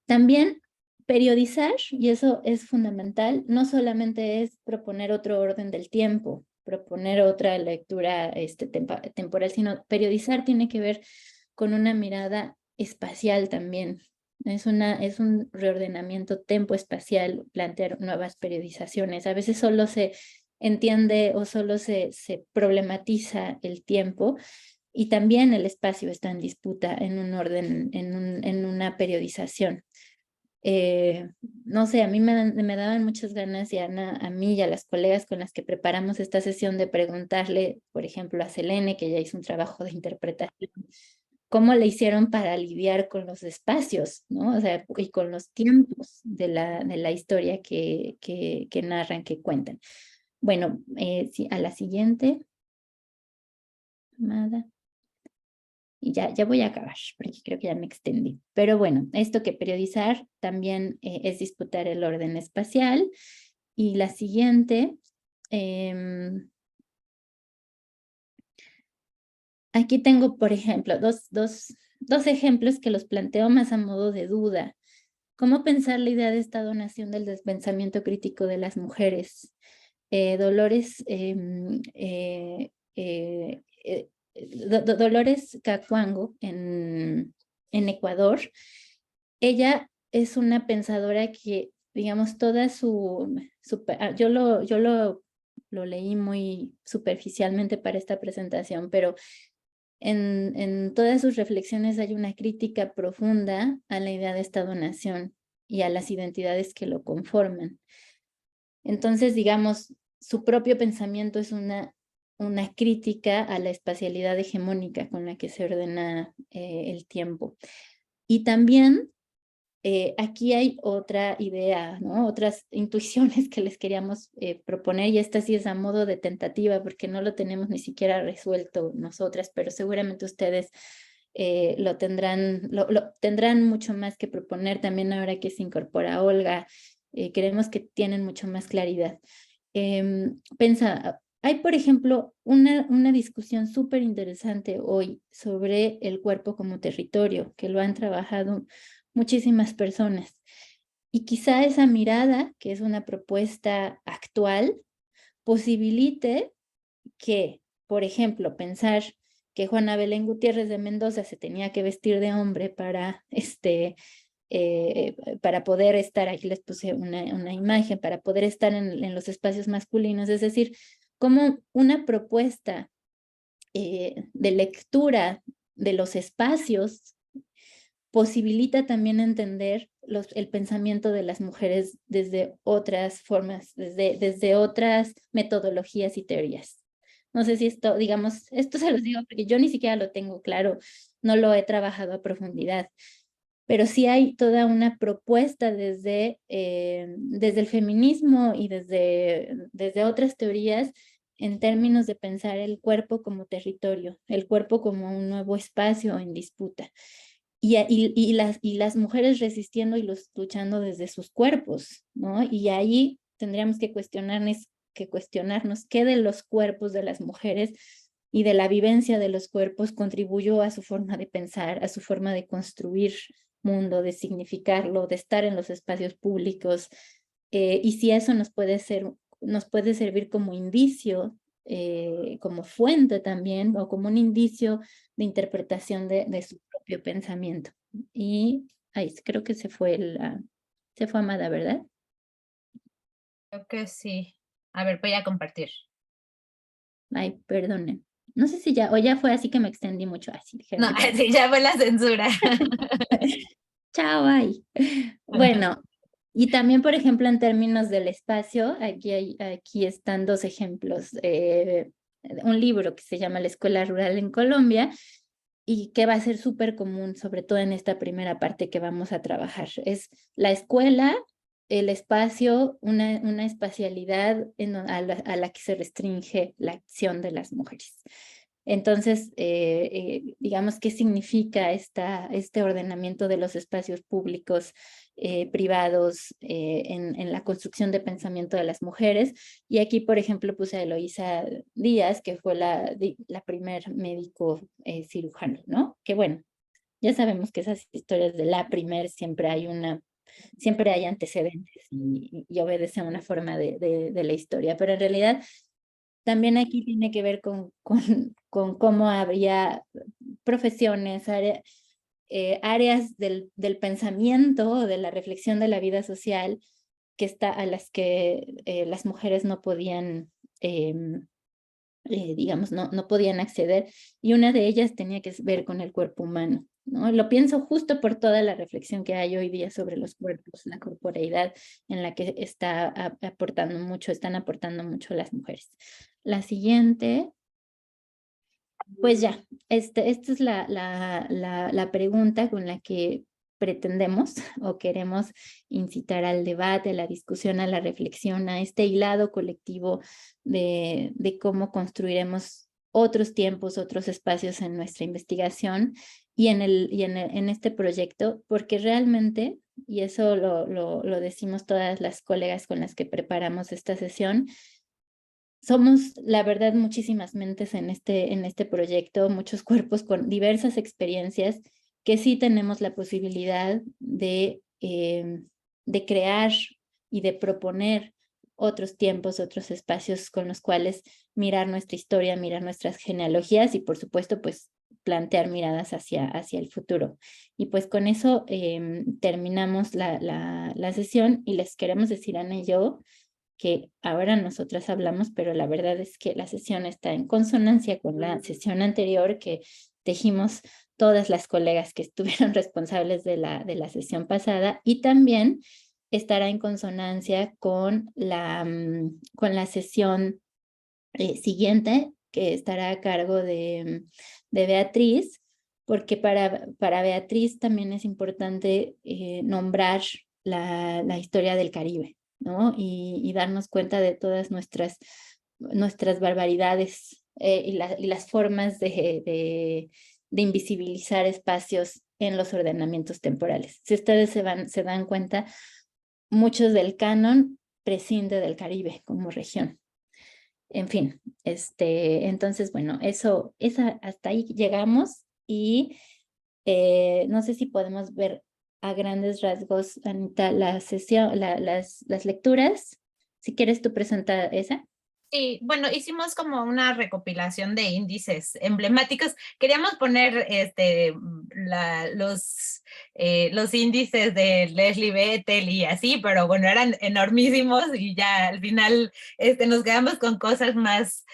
También periodizar, y eso es fundamental, no solamente es proponer otro orden del tiempo, proponer otra lectura temporal, sino periodizar tiene que ver con una mirada espacial también. Es un reordenamiento tempo-espacial, plantear nuevas periodizaciones. A veces solo se entiende o solo se problematiza el tiempo, y también el espacio está en disputa en un orden, en una periodización. No sé, a mí me daban muchas ganas, y a mí y a las colegas con las que preparamos esta sesión, de preguntarle, por ejemplo, a Selene, que ya hizo un trabajo de interpretación, cómo le hicieron para lidiar con los espacios, ¿no? O sea, y con los tiempos de la historia que narran, que cuentan. Bueno, sí, a la siguiente. Amada. Y ya voy a acabar, porque creo que ya me extendí. Pero bueno, esto que periodizar también es disputar el orden espacial. Y la siguiente, aquí tengo, por ejemplo, dos ejemplos que los planteo más a modo de duda. ¿Cómo pensar la idea de esta donación del pensamiento crítico de las mujeres? Dolores Dolores Cacuango en Ecuador. Ella es una pensadora que, digamos, toda yo lo leí muy superficialmente para esta presentación, pero en todas sus reflexiones hay una crítica profunda a la idea de esta donación y a las identidades que lo conforman. Entonces, digamos, su propio pensamiento es una crítica a la espacialidad hegemónica con la que se ordena el tiempo. Y también aquí hay otra idea, ¿no? Otras intuiciones que les queríamos proponer, y esta sí es a modo de tentativa porque no lo tenemos ni siquiera resuelto nosotras, pero seguramente ustedes lo tendrán mucho más que proponer también ahora que se incorpora Olga. Creemos que tienen mucho más claridad. Hay, por ejemplo, una discusión súper interesante hoy sobre el cuerpo como territorio, que lo han trabajado muchísimas personas. Y quizá esa mirada, que es una propuesta actual, posibilite que, por ejemplo, pensar que Juana Belén Gutiérrez de Mendoza se tenía que vestir de hombre para para poder estar, aquí les puse una imagen, para poder estar en los espacios masculinos, es decir, como una propuesta de lectura de los espacios posibilita también entender el pensamiento de las mujeres desde otras formas, desde otras metodologías y teorías. No sé si esto, digamos, esto se los digo porque yo ni siquiera lo tengo claro, no lo he trabajado a profundidad, pero sí hay toda una propuesta desde el feminismo y desde otras teorías en términos de pensar el cuerpo como territorio, el cuerpo como un nuevo espacio en disputa. Y las mujeres resistiendo y luchando desde sus cuerpos, ¿no? Y ahí tendríamos que cuestionarnos qué de los cuerpos de las mujeres y de la vivencia de los cuerpos contribuyó a su forma de pensar, a su forma de construir mundo, de significarlo, de estar en los espacios públicos, y si eso nos puede servir como indicio, como fuente también, o como un indicio de interpretación de su propio pensamiento. Y ahí creo que se fue Amada, ¿verdad? Creo que sí. A ver, voy a compartir. Ay, perdonen. No sé si ya fue así que me extendí mucho. Así No, dijeron ya. sí, ya fue la censura. Chao, ay. Bueno, y también, por ejemplo, en términos del espacio, aquí están dos ejemplos. Un libro que se llama La Escuela Rural en Colombia y que va a ser súper común, sobre todo en esta primera parte que vamos a trabajar. Es la escuela, el espacio, una espacialidad a la que se restringe la acción de las mujeres. Entonces, digamos, ¿qué significa este ordenamiento de los espacios públicos, privados, en la construcción de pensamiento de las mujeres? Y aquí, por ejemplo, puse a Eloísa Díaz, que fue la primer médico cirujano, ¿no? Que bueno, ya sabemos que esas historias de la primer siempre hay antecedentes y obedece a una forma de la historia, pero en realidad también aquí tiene que ver con cómo habría profesiones, áreas del pensamiento o de la reflexión de la vida social a las que las mujeres no podían, digamos, no podían acceder, y una de ellas tenía que ver con el cuerpo humano, ¿no? Lo pienso justo por toda la reflexión que hay hoy día sobre los cuerpos, la corporeidad en la que están aportando mucho las mujeres. La siguiente, pues ya, esta es la pregunta con la que pretendemos o queremos incitar al debate, a la discusión, a la reflexión, a este hilado colectivo de cómo construiremos otros tiempos, otros espacios en nuestra investigación y en este proyecto, porque realmente, y eso lo decimos todas las colegas con las que preparamos esta sesión, somos, la verdad, muchísimas mentes en este proyecto, muchos cuerpos con diversas experiencias que sí tenemos la posibilidad de crear y de proponer otros tiempos, otros espacios con los cuales mirar nuestra historia, mirar nuestras genealogías y, por supuesto, pues plantear miradas hacia el futuro. Y pues con eso terminamos la sesión y les queremos decir, Ana y yo, que ahora nosotras hablamos, pero la verdad es que la sesión está en consonancia con la sesión anterior que tejimos todas las colegas que estuvieron responsables de la sesión pasada, y también estará en consonancia con la sesión siguiente, que estará a cargo de Beatriz, porque para Beatriz también es importante nombrar la historia del Caribe, ¿no? Y darnos cuenta de todas nuestras barbaridades y las formas de invisibilizar espacios en los ordenamientos temporales. Si ustedes se dan cuenta, muchos del canon prescinde del Caribe como región. En fin, entonces, bueno, hasta ahí llegamos y no sé si podemos ver a grandes rasgos, Anita, la sesión, las lecturas. Si quieres tú presenta esa. Sí, bueno, hicimos como una recopilación de índices emblemáticos. Queríamos poner los los índices de Leslie Bettel y así, pero bueno, eran enormísimos y ya al final nos quedamos con cosas más,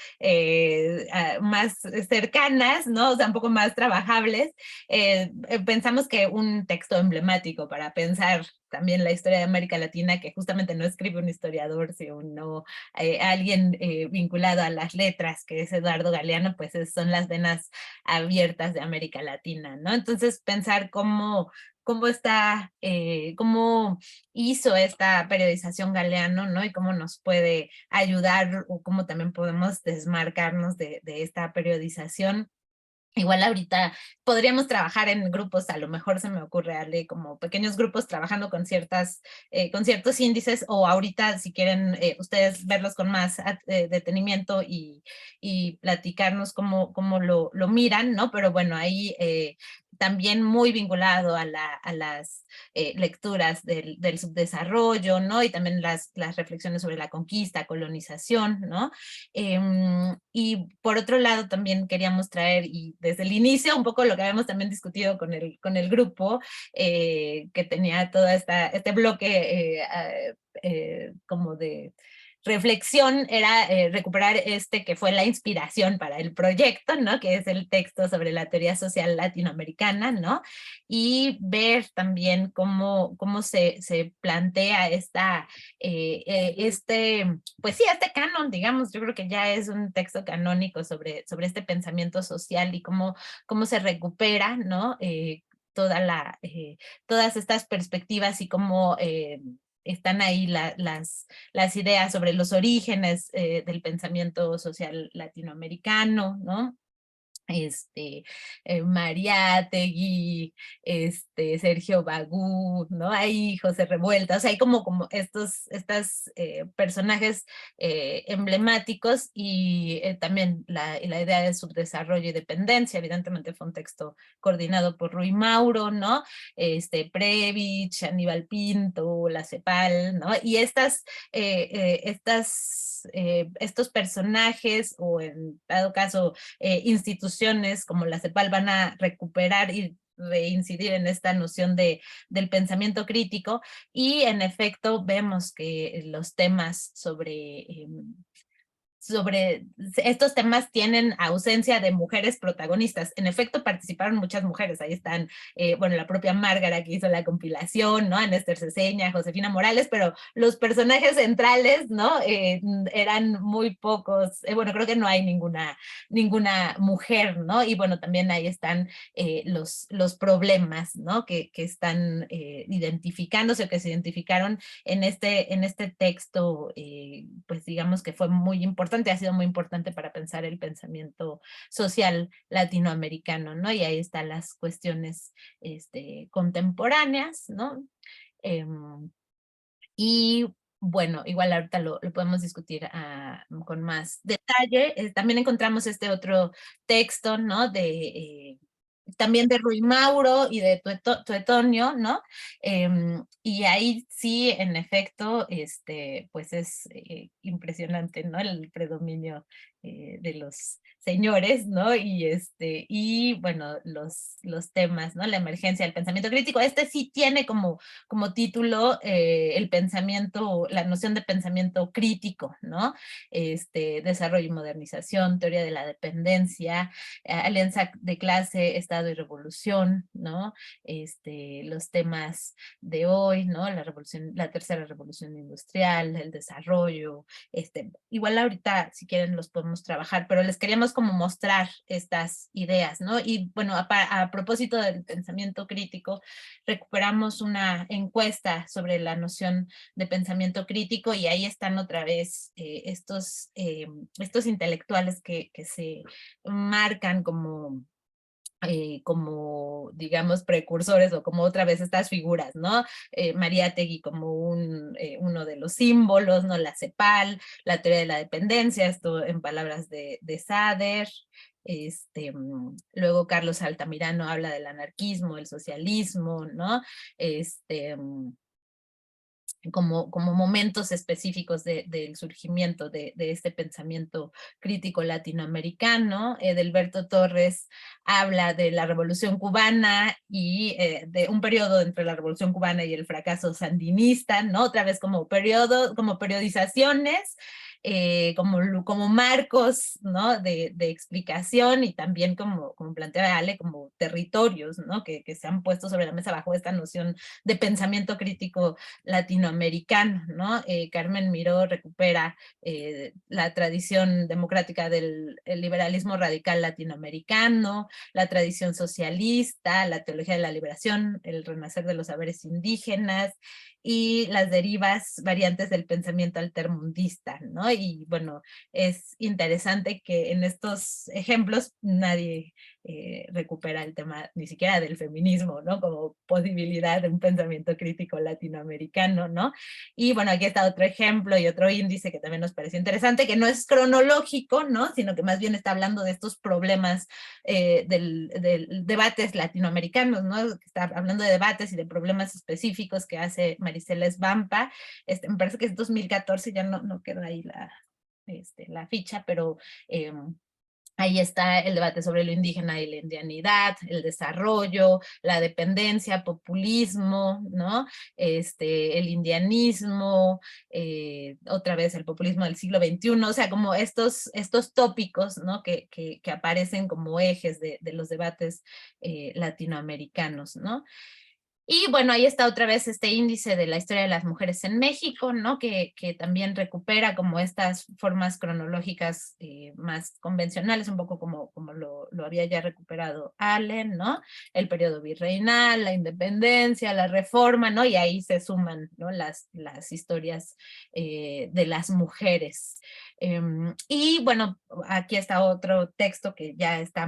más cercanas, ¿no? O sea, un poco más trabajables. Pensamos que un texto emblemático para pensar también la historia de América Latina, que justamente no escribe un historiador, sino alguien vinculado a las letras, que es Eduardo Galeano, pues son las venas abiertas de América Latina, ¿no? Entonces pensar cómo está, cómo hizo esta periodización Galeano, ¿no? Y cómo nos puede ayudar o cómo también podemos desmarcarnos de esta periodización. Igual ahorita podríamos trabajar en grupos, a lo mejor se me ocurre, Ale, como pequeños grupos trabajando con con ciertos índices, o ahorita si quieren ustedes verlos con más detenimiento y platicarnos cómo lo miran, ¿no? Pero bueno, ahí también muy vinculado a las lecturas del subdesarrollo, ¿no? Y también las reflexiones sobre la conquista, colonización, ¿no? Y por otro lado también queríamos traer, y desde el inicio un poco lo que habíamos también discutido con el grupo, que tenía todo este bloque como de reflexión, era recuperar que fue la inspiración para el proyecto, ¿no? Que es el texto sobre la teoría social latinoamericana, ¿no? Y ver también cómo se plantea pues sí, este canon, digamos, yo creo que ya es un texto canónico sobre este pensamiento social y cómo se recupera, ¿no? Todas estas perspectivas y cómo están ahí las ideas sobre los orígenes del pensamiento social latinoamericano, ¿no? Mariátegui, Sergio Bagú, ¿no? Hay José Revuelta, o sea, hay como estos personajes emblemáticos y también la idea de subdesarrollo y dependencia, evidentemente fue un texto coordinado por Rui Mauro, ¿no? Previch, Aníbal Pinto, la CEPAL, ¿no? Y estos personajes, o en dado caso, instituciones como la CEPAL van a recuperar y reincidir en esta noción del pensamiento crítico, y en efecto vemos que los temas sobre estos temas tienen ausencia de mujeres protagonistas. En efecto, participaron muchas mujeres. Ahí están, bueno, la propia Márgara que hizo la compilación, ¿no? Ana Esther Ceseña, Josefina Morales, pero los personajes centrales, ¿no? Eran muy pocos. Bueno, creo que no hay ninguna mujer, ¿no? Y bueno, también ahí están los problemas, ¿no? Que están identificándose o que se identificaron en este texto, pues digamos que fue muy importante, ha sido muy importante para pensar el pensamiento social latinoamericano, ¿no? Y ahí están las cuestiones contemporáneas, ¿no? Y bueno, igual ahorita lo podemos discutir con más detalle. También encontramos este otro texto, ¿no? También de Rui Mauro y de Tuetonio, ¿no? Y ahí sí, en efecto, pues es impresionante, ¿no? El predominio de los señores, ¿no? Y bueno, los temas, ¿no? La emergencia del pensamiento crítico. Sí tiene como título el pensamiento, la noción de pensamiento crítico, ¿no? Desarrollo y modernización, teoría de la dependencia, alianza de clase, Estado y revolución, ¿no? Los temas de hoy, ¿no? La tercera revolución industrial, el desarrollo, igual ahorita si quieren los podemos trabajar, pero les queríamos como mostrar estas ideas, ¿no? Y bueno, a propósito del pensamiento crítico, recuperamos una encuesta sobre la noción de pensamiento crítico, y ahí están otra vez estos intelectuales que se marcan como, digamos, precursores, o como otra vez estas figuras, ¿no? Mariátegui como uno de los símbolos, ¿no? La CEPAL, la teoría de la dependencia, esto en palabras de Sader. Luego Carlos Altamirano habla del anarquismo, el socialismo, ¿no? como momentos específicos del surgimiento de este pensamiento crítico latinoamericano. Edelberto Torres habla de la Revolución Cubana y de un periodo entre la Revolución Cubana y el fracaso sandinista, ¿no? Otra vez como periodizaciones, como marcos, ¿no? de explicación, y también como plantea Ale, como territorios, ¿no? que se han puesto sobre la mesa bajo esta noción de pensamiento crítico latinoamericano, ¿no? Carmen Miró recupera la tradición democrática del liberalismo radical latinoamericano, la tradición socialista, la teología de la liberación, el renacer de los saberes indígenas y las derivas variantes del pensamiento altermundista, ¿no? Y bueno, es interesante que en estos ejemplos nadie recupera el tema ni siquiera del feminismo, ¿no? Como posibilidad de un pensamiento crítico latinoamericano, ¿no? Y bueno, aquí está otro ejemplo y otro índice que también nos pareció interesante, que no es cronológico, ¿no? Sino que más bien está hablando de estos problemas del debates latinoamericanos, ¿no? Está hablando de debates y de problemas específicos que hace Maricela Esbampa. Me parece que es 2014, ya no queda ahí la ficha, pero ahí está el debate sobre lo indígena y la indianidad, el desarrollo, la dependencia, populismo, ¿no? El indianismo, otra vez el populismo del siglo XXI, o sea, como estos tópicos, ¿no? que aparecen como ejes de los debates latinoamericanos, ¿no? Y bueno, ahí está otra vez este índice de la historia de las mujeres en México, ¿no? Que también recupera como estas formas cronológicas más convencionales, un poco como lo había ya recuperado Allen, ¿no? El periodo virreinal, la independencia, la reforma, ¿no? Y ahí se suman, ¿no? las historias de las mujeres. Y bueno, aquí está otro texto que ya está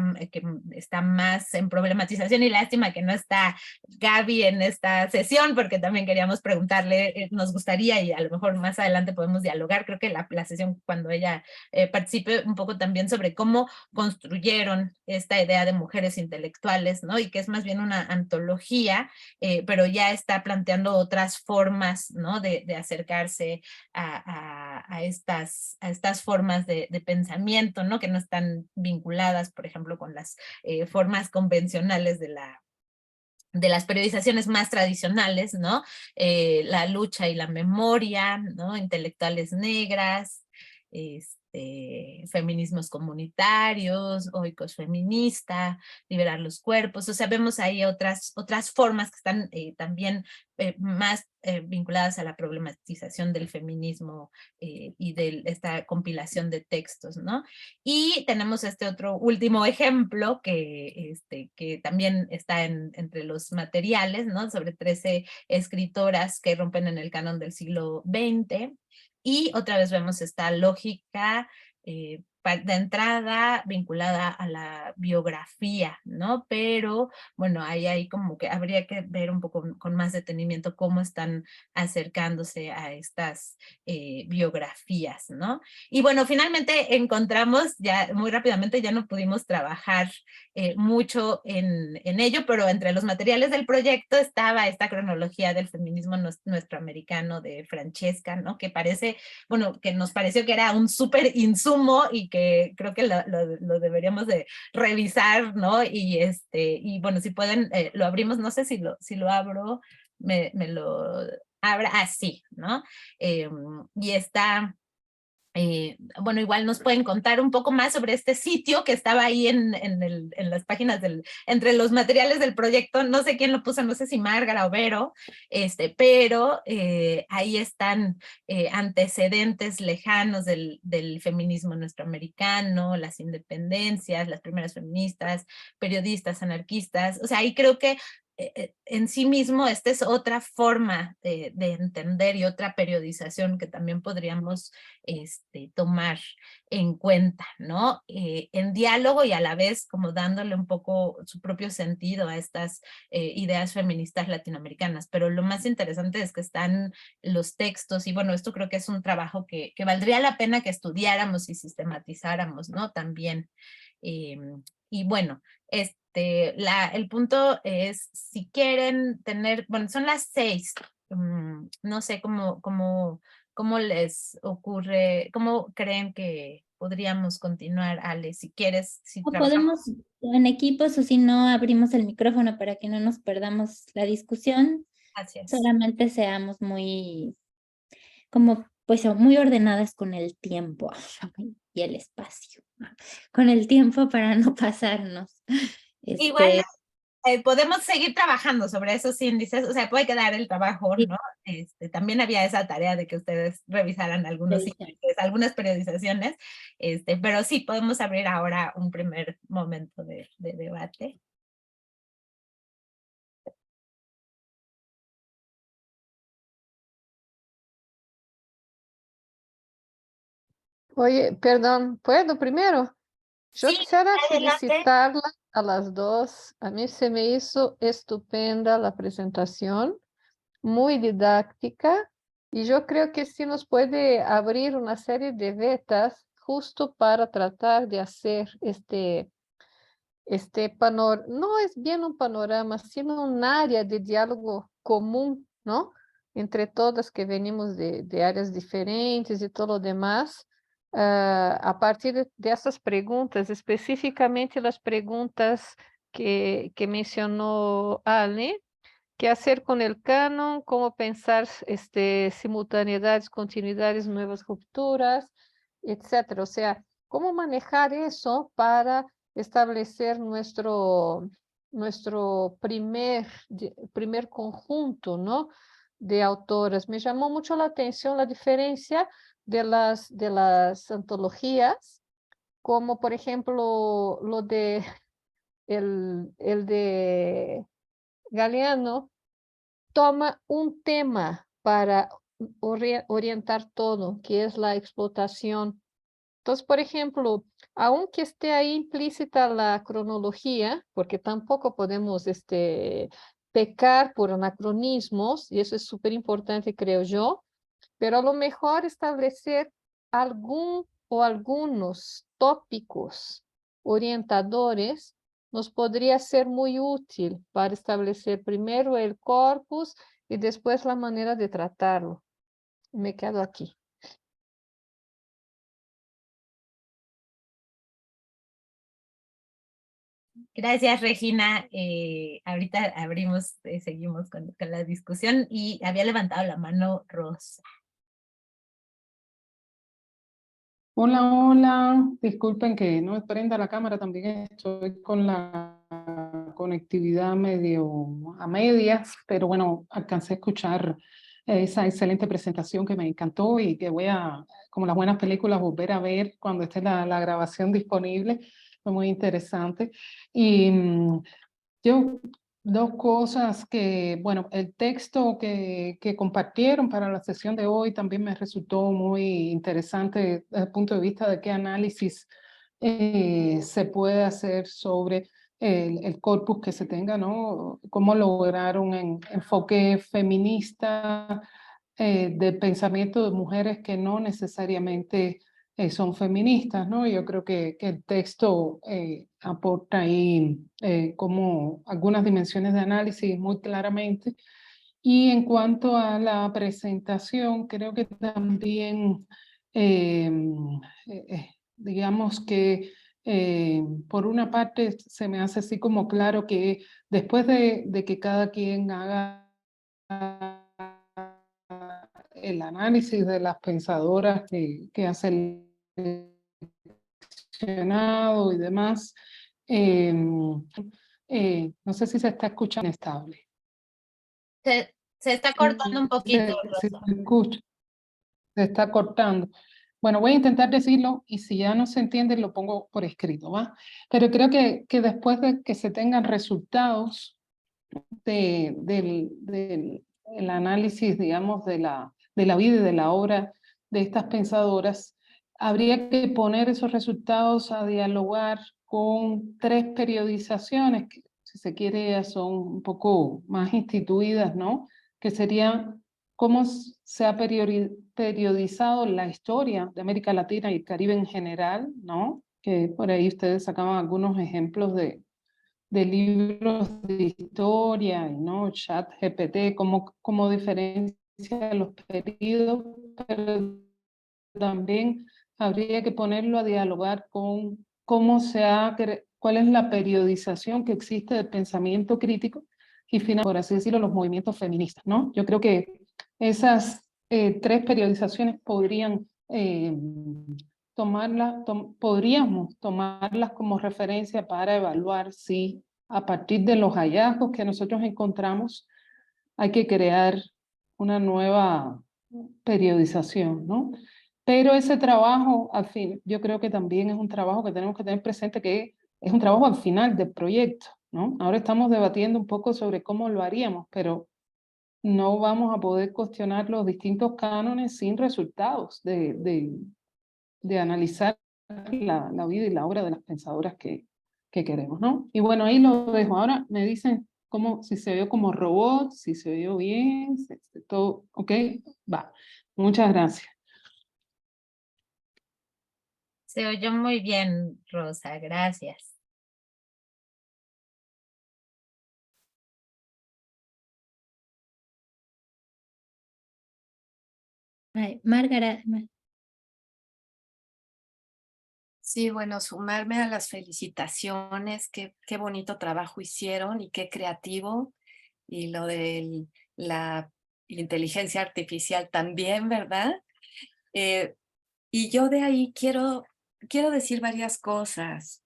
más en problematización, y lástima que no está Gaby en esta sesión, porque también queríamos preguntarle, nos gustaría, y a lo mejor más adelante podemos dialogar, creo que la sesión cuando ella participe un poco también sobre cómo construyeron esta idea de mujeres intelectuales, ¿no? Y que es más bien una antología, pero ya está planteando otras formas, ¿no? de acercarse a estas formas de pensamiento, ¿no? Que no están vinculadas, por ejemplo, con las formas convencionales de las periodizaciones más tradicionales, ¿no? La lucha y la memoria, ¿no? Intelectuales negras, feminismos comunitarios, oikos feminista, liberar los cuerpos, o sea, vemos ahí otras formas que están también más vinculadas a la problematización del feminismo y de esta compilación de textos, ¿no? Y tenemos este otro último ejemplo que también está entre los materiales, ¿no? Sobre 13 escritoras que rompen en el canon del siglo XX. Y otra vez vemos esta lógica de entrada vinculada a la biografía, ¿no? Pero bueno, ahí como que habría que ver un poco con más detenimiento cómo están acercándose a estas biografías, ¿no? Y bueno, finalmente encontramos, ya muy rápidamente, ya no pudimos trabajar mucho en ello, pero entre los materiales del proyecto estaba esta cronología del feminismo nuestroamericano de Francesca, ¿no? Que bueno, que nos pareció que era un súper insumo y que creo que lo deberíamos de revisar, ¿no? Y bueno, si pueden, lo abrimos, no sé si lo abro, me lo abra, sí, ¿no? Y está bueno, igual nos pueden contar un poco más sobre este sitio que estaba ahí en las páginas entre los materiales del proyecto. No sé quién lo puso, no sé si Márgara o Vero, pero ahí están antecedentes lejanos del feminismo nuestroamericano, las independencias, las primeras feministas, periodistas, anarquistas. O sea, ahí creo que en sí mismo esta es otra forma de entender y otra periodización que también podríamos tomar en cuenta, ¿no? En diálogo y a la vez como dándole un poco su propio sentido a estas ideas feministas latinoamericanas. Pero lo más interesante es que están los textos y bueno, esto creo que es un trabajo que valdría la pena que estudiáramos y sistematizáramos, ¿no? También. Y bueno, el punto es, si quieren tener, bueno, son las 6, no sé cómo les ocurre, cómo creen que podríamos continuar, Ale, si quieres, si O podemos trabajamos. en equipos o si no abrimos el micrófono para que no nos perdamos la discusión, Gracias. solamente seamos muy, como, pues muy ordenadas con el tiempo y el espacio, con el tiempo para no pasarnos. Igual Este, podemos seguir trabajando sobre esos índices, o sea, puede quedar el trabajo, sí, ¿no? También había esa tarea de que ustedes revisaran algunos revisión. índices, algunas periodizaciones, pero sí, podemos abrir ahora un primer momento de debate. Oye, perdón, ¿puedo primero? Yo Sí, quisiera adelante. felicitarla a las dos. A mí se me hizo estupenda la presentación, muy didáctica, y yo creo que sí nos puede abrir una serie de vetas justo para tratar de hacer este panorama, no es bien un panorama, sino un área de diálogo común, ¿no? Entre todas que venimos de áreas diferentes y todo lo demás. A partir de essas preguntas, especificamente las preguntas que mencionó Ale, qué hacer con el canon, cómo pensar simultaneidades, continuidades, nuevas rupturas, etcétera. O sea, cómo manejar eso para establecer nuestro primer conjunto, ¿no? De autoras. Me llamó mucho la atención la diferencia de las antologías, como por ejemplo lo de el de Galeano toma un tema para orientar todo, que es la explotación. Entonces, por ejemplo, aunque esté ahí implícita la cronología, porque tampoco podemos pecar por anacronismos, y eso es súper importante, creo yo, pero a lo mejor establecer algún o algunos tópicos orientadores nos podría ser muy útil para establecer primero el corpus y después la manera de tratarlo. Me quedo aquí. Gracias, Regina. Ahorita abrimos, seguimos con la discusión y había levantado la mano Rosa. Hola, hola. Disculpen que no prenda la cámara, también estoy con la conectividad medio a medias, pero bueno, alcancé a escuchar esa excelente presentación que me encantó y que voy a, como las buenas películas, volver a ver cuando esté la grabación disponible. Fue muy interesante. Y yo, dos cosas que, bueno, el texto que compartieron para la sesión de hoy también me resultó muy interesante desde el punto de vista de qué análisis se puede hacer sobre el corpus que se tenga, ¿no? Cómo lograr un enfoque feminista del pensamiento de mujeres que no necesariamente son feministas, ¿no? Yo creo que el texto aporta ahí como algunas dimensiones de análisis muy claramente. Y en cuanto a la presentación, creo que también, digamos que por una parte se me hace así como claro que después de que cada quien haga el análisis de las pensadoras que hacen y demás. No sé si se está escuchando estable. Se está cortando un poquito, Si Rosa. se escucha, se está cortando. Bueno, voy a intentar decirlo y si ya no se entiende lo pongo por escrito, ¿va? Pero creo que después de que se tengan resultados del el análisis, digamos, de la vida y de la obra de estas pensadoras, habría que poner esos resultados a dialogar con tres periodizaciones, que si se quiere ya son un poco más instituidas, ¿no? Que serían cómo se ha periodizado la historia de América Latina y el Caribe en general, ¿no? Que por ahí ustedes sacaban algunos ejemplos de libros de historia, y no ChatGPT, como diferencia los periodos, pero también habría que ponerlo a dialogar con cuál es la periodización que existe del pensamiento crítico y finalmente, por así decirlo, los movimientos feministas, ¿no? Yo creo que esas tres periodizaciones podrían podríamos tomarlas como referencia para evaluar si a partir de los hallazgos que nosotros encontramos hay que crear una nueva periodización, ¿no? Pero ese trabajo, al fin, yo creo que también es un trabajo que tenemos que tener presente, que es un trabajo al final del proyecto, ¿no? Ahora estamos debatiendo un poco sobre cómo lo haríamos, pero no vamos a poder cuestionar los distintos cánones sin resultados de analizar la vida y la obra de las pensadoras que queremos, ¿no? Y bueno, ahí lo dejo. Ahora me dicen si se vio como robot, si se vio bien, todo, ¿ok? Va. Muchas gracias. Se oyó muy bien, Rosa, gracias. Márgara. Sí, bueno, sumarme a las felicitaciones, qué bonito trabajo hicieron y qué creativo. Y lo de la inteligencia artificial también, ¿verdad? Y yo de ahí quiero decir varias cosas.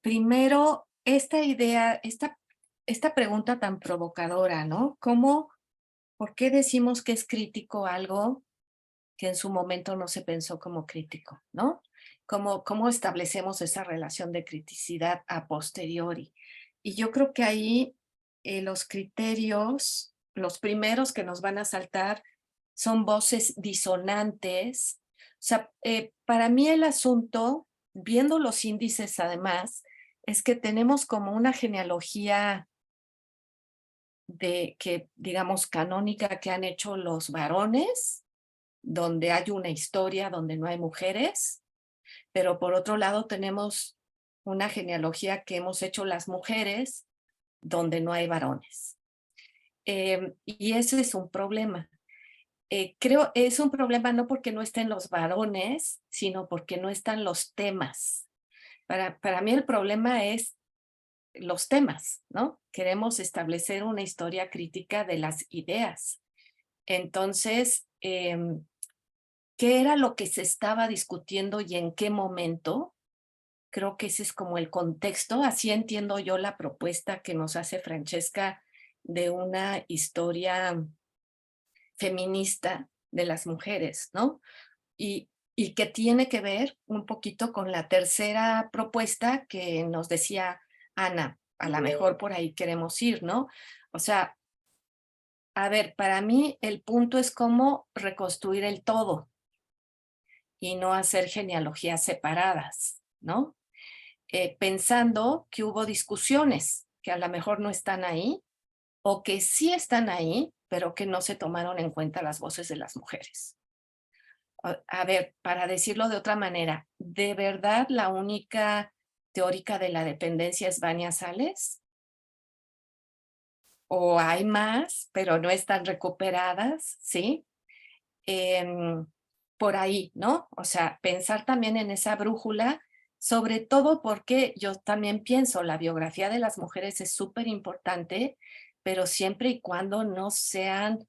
Primero, esta idea, esta pregunta tan provocadora, ¿no? ¿Por qué decimos que es crítico algo que en su momento no se pensó como crítico, ¿no? ¿Cómo establecemos esa relación de criticidad a posteriori? Y yo creo que ahí los criterios, los primeros que nos van a saltar son voces disonantes. O sea, para mí el asunto, viendo los índices además, es que tenemos como una genealogía digamos, canónica que han hecho los varones, donde hay una historia donde no hay mujeres, pero por otro lado tenemos una genealogía que hemos hecho las mujeres, donde no hay varones. Y ese es un problema. Creo es un problema no porque no estén los varones, sino porque no están los temas. Para mí el problema es los temas, ¿no? Queremos establecer una historia crítica de las ideas. Entonces, ¿qué era lo que se estaba discutiendo y en qué momento? Creo que ese es como el contexto. Así entiendo yo la propuesta que nos hace Francesca de una historia feminista de las mujeres, ¿no? Y que tiene que ver un poquito con la tercera propuesta que nos decía Ana. A lo mejor por ahí queremos ir, ¿no? O sea, a ver, para mí el punto es cómo reconstruir el todo y no hacer genealogías separadas, ¿no? Pensando que hubo discusiones que a lo mejor no están ahí o que sí están ahí, pero que no se tomaron en cuenta las voces de las mujeres. A ver, para decirlo de otra manera, ¿de verdad la única teórica de la dependencia es Vania Sales? ¿O hay más, pero no están recuperadas? ¿Sí? Por ahí, ¿no? O sea, pensar también en esa brújula, sobre todo porque yo también pienso, la biografía de las mujeres es súper importante, pero siempre y cuando no sean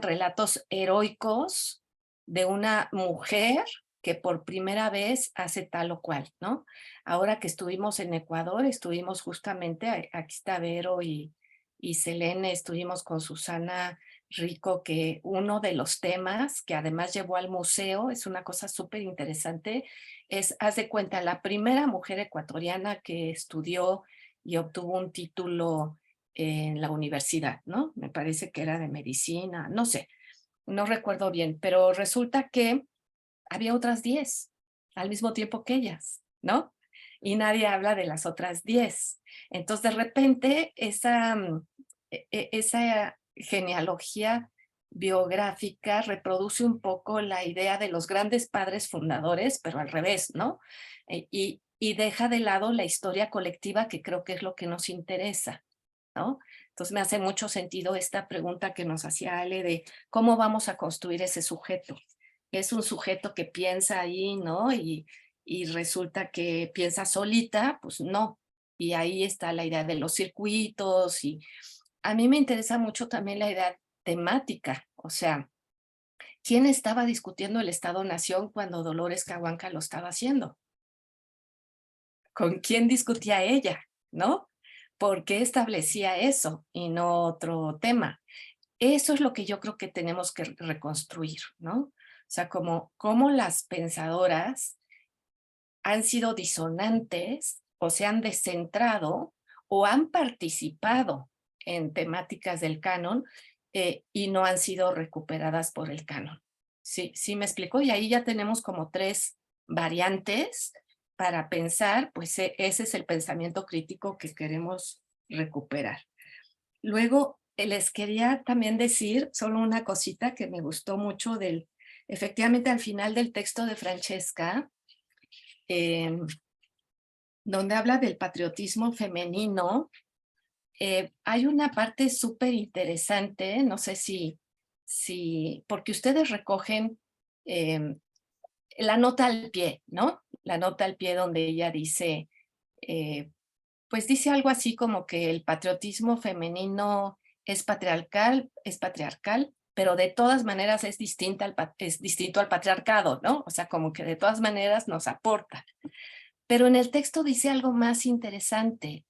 relatos heroicos de una mujer que por primera vez hace tal o cual, ¿no? Ahora que estuvimos en Ecuador, estuvimos justamente, aquí está Vero y Selene, estuvimos con Susana Rico, que uno de los temas que además llevó al museo, es una cosa súper interesante, haz de cuenta, la primera mujer ecuatoriana que estudió y obtuvo un título en la universidad, ¿no? Me parece que era de medicina, no sé, no recuerdo bien, pero resulta que había otras 10 al mismo tiempo que ellas, ¿no? Y nadie habla de las otras 10. Entonces, de repente, esa genealogía biográfica reproduce un poco la idea de los grandes padres fundadores, pero al revés, ¿no? Y y deja de lado la historia colectiva, que creo que es lo que nos interesa, ¿no? Entonces me hace mucho sentido esta pregunta que nos hacía Ale de cómo vamos a construir ese sujeto. Es un sujeto que piensa ahí, ¿no? Y resulta que piensa solita, pues no. Y ahí está la idea de los circuitos. Y a mí me interesa mucho también la idea temática. O sea, ¿quién estaba discutiendo el Estado-Nación cuando Dolores Cahuanca lo estaba haciendo? ¿Con quién discutía ella? ¿No? ¿Por qué establecía eso y no otro tema? Eso es lo que yo creo que tenemos que reconstruir, ¿no? O sea, como las pensadoras han sido disonantes o se han descentrado o han participado en temáticas del canon y no han sido recuperadas por el canon. ¿Sí me explico? Y ahí ya tenemos como 3 variantes para pensar, pues ese es el pensamiento crítico que queremos recuperar. Luego, les quería también decir solo una cosita que me gustó mucho efectivamente al final del texto de Francesca, donde habla del patriotismo femenino, hay una parte súper interesante, no sé si, porque ustedes recogen la nota al pie, ¿no? La nota al pie donde ella dice, pues dice algo así como que el patriotismo femenino es patriarcal, pero de todas maneras es distinto al patriarcado, ¿no? O sea, como que de todas maneras nos aporta. Pero en el texto dice algo más interesante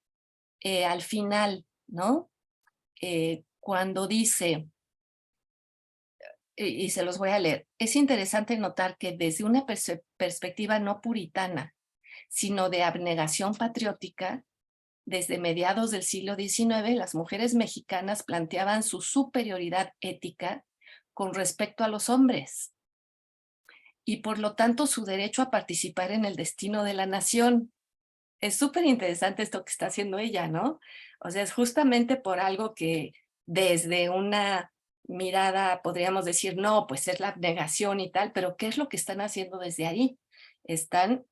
al final, ¿no? Cuando dice, y se los voy a leer, es interesante notar que desde una perspectiva no puritana, sino de abnegación patriótica, desde mediados del siglo XIX, las mujeres mexicanas planteaban su superioridad ética con respecto a los hombres y por lo tanto su derecho a participar en el destino de la nación. Es súper interesante esto que está haciendo ella, ¿no? O sea, es justamente por algo que desde una mirada podríamos decir, no, pues es la abnegación y tal, pero ¿qué es lo que están haciendo desde ahí? Están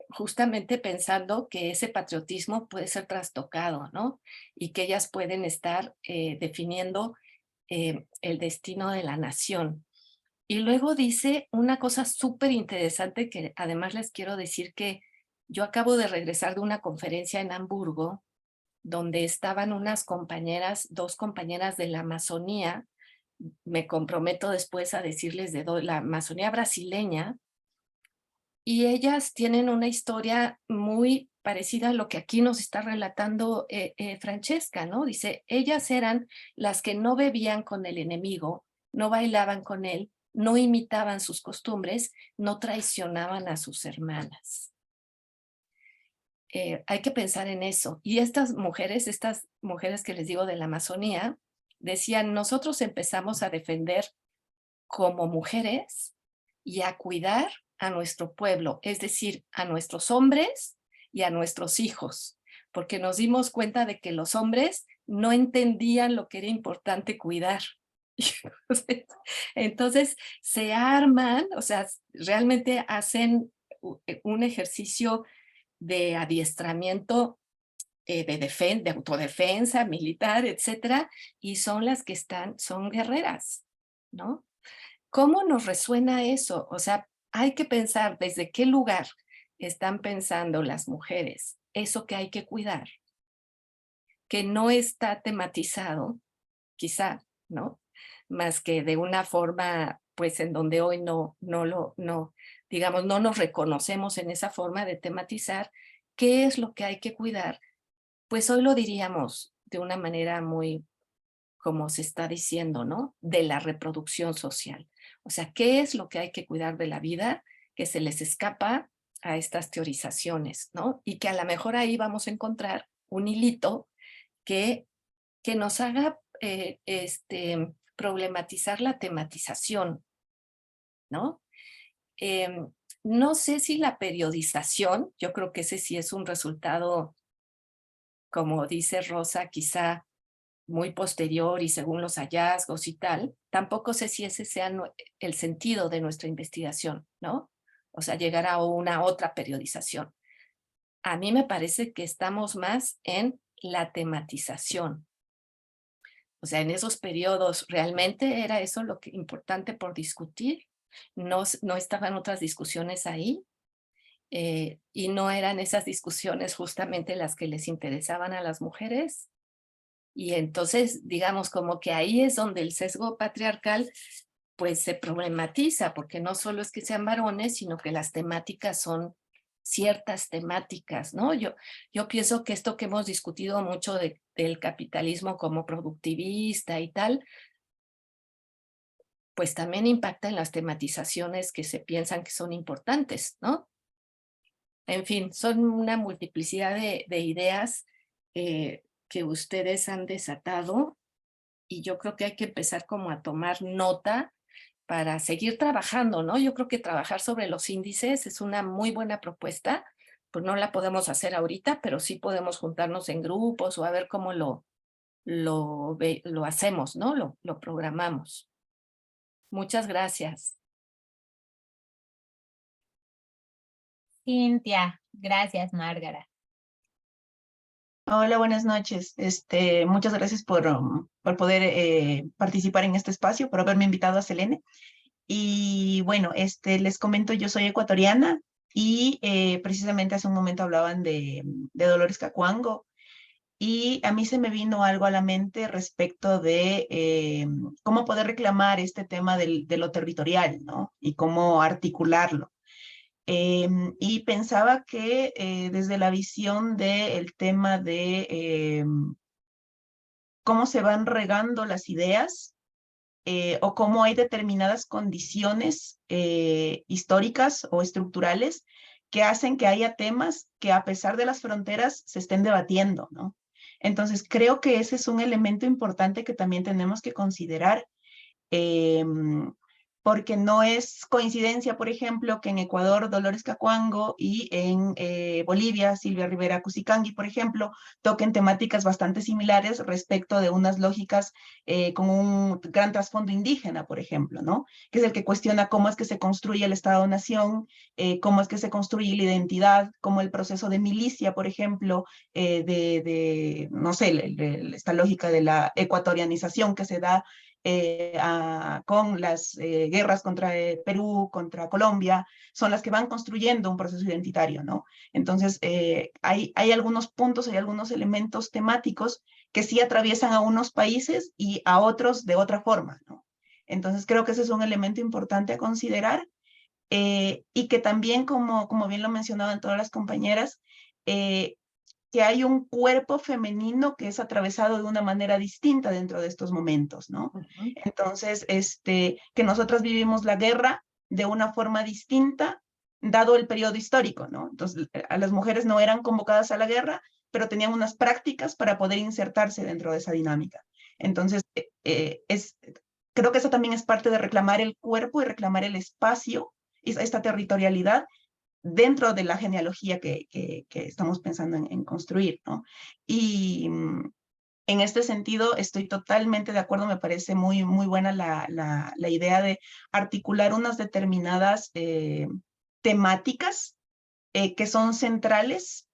justamente pensando que ese patriotismo puede ser trastocado, ¿no? Y que ellas pueden estar definiendo el destino de la nación. Y luego dice una cosa súper interesante que además les quiero decir que yo acabo de regresar de una conferencia en Hamburgo donde estaban unas compañeras, 2 compañeras de la Amazonía, me comprometo después a decirles de la Amazonía brasileña, y ellas tienen una historia muy parecida a lo que aquí nos está relatando Francesca, ¿no? Dice, ellas eran las que no bebían con el enemigo, no bailaban con él, no imitaban sus costumbres, no traicionaban a sus hermanas. Hay que pensar en eso. Y estas mujeres que les digo de la Amazonía, decían, nosotros empezamos a defender como mujeres y a cuidar a nuestro pueblo, es decir, a nuestros hombres y a nuestros hijos, porque nos dimos cuenta de que los hombres no entendían lo que era importante cuidar. Entonces se arman, o sea, realmente hacen un ejercicio de adiestramiento de autodefensa, militar, etcétera, y son las que son guerreras, ¿no? ¿Cómo nos resuena eso? O sea, hay que pensar desde qué lugar están pensando las mujeres eso que hay que cuidar, que no está tematizado, quizá, ¿no? Más que de una forma, pues, en donde hoy digamos, no nos reconocemos en esa forma de tematizar qué es lo que hay que cuidar. Pues hoy lo diríamos de una manera muy, como se está diciendo, ¿no? De la reproducción social. O sea, ¿qué es lo que hay que cuidar de la vida que se les escapa a estas teorizaciones, ¿no? Y que a lo mejor ahí vamos a encontrar un hilito que nos haga problematizar la tematización, ¿no? No sé si la periodización, yo creo que ese sí es un resultado, como dice Rosa, quizá muy posterior y según los hallazgos y tal, tampoco sé si ese sea el sentido de nuestra investigación, ¿no? O sea, llegar a una otra periodización. a mí me parece que estamos más en la tematización. O sea, en esos periodos realmente era eso lo que importante por discutir. No estaban otras discusiones ahí. Y no eran esas discusiones justamente las que les interesaban a las mujeres. Y entonces, digamos, como que ahí es donde el sesgo patriarcal pues se problematiza, porque no solo es que sean varones, sino que las temáticas son ciertas temáticas, ¿no? Yo pienso que esto que hemos discutido mucho del capitalismo como productivista y tal, pues también impacta en las tematizaciones que se piensan que son importantes, ¿no? En fin, son una multiplicidad de ideas que ustedes han desatado y yo creo que hay que empezar como a tomar nota para seguir trabajando, ¿no? Yo creo que trabajar sobre los índices es una muy buena propuesta, pues no la podemos hacer ahorita, pero sí podemos juntarnos en grupos o a ver cómo lo hacemos, ¿no? Lo programamos. Muchas gracias. Cintia, gracias, Márgara. Hola, buenas noches. Muchas gracias por poder participar en este espacio, por haberme invitado a Selene. Y bueno, les comento, yo soy ecuatoriana y precisamente hace un momento hablaban de Dolores Cacuango y a mí se me vino algo a la mente respecto de cómo poder reclamar este tema de lo territorial, ¿no? Y cómo articularlo. Y pensaba que desde la visión del tema de cómo se van regando las ideas o cómo hay determinadas condiciones históricas o estructurales que hacen que haya temas que a pesar de las fronteras se estén debatiendo, ¿no? Entonces creo que ese es un elemento importante que también tenemos que considerar. Eh, Porque no es coincidencia, por ejemplo, que en Ecuador Dolores Cacuango y en Bolivia Silvia Rivera Cusicangi, por ejemplo, toquen temáticas bastante similares respecto de unas lógicas con un gran trasfondo indígena, por ejemplo, ¿no? Que es el que cuestiona cómo es que se construye el Estado-Nación, cómo es que se construye la identidad, cómo el proceso de milicia, por ejemplo, no sé, esta lógica de la ecuatorianización que se da con las guerras contra Perú, contra Colombia, son las que van construyendo un proceso identitario, ¿no? Entonces, hay algunos puntos, hay algunos elementos temáticos que sí atraviesan a unos países y a otros de otra forma, ¿no? Entonces, creo que ese es un elemento importante a considerar y que también, como bien lo mencionaban todas las compañeras, que hay un cuerpo femenino que es atravesado de una manera distinta dentro de estos momentos, ¿no? Entonces, que nosotras vivimos la guerra de una forma distinta, dado el periodo histórico, ¿no? Entonces, a las mujeres no eran convocadas a la guerra, pero tenían unas prácticas para poder insertarse dentro de esa dinámica. Entonces, creo que eso también es parte de reclamar el cuerpo y reclamar el espacio, esta territorialidad, dentro de la genealogía que estamos pensando en construir, ¿no? Y en este sentido estoy totalmente de acuerdo, me parece muy, muy buena la idea de articular unas determinadas temáticas que son centrales,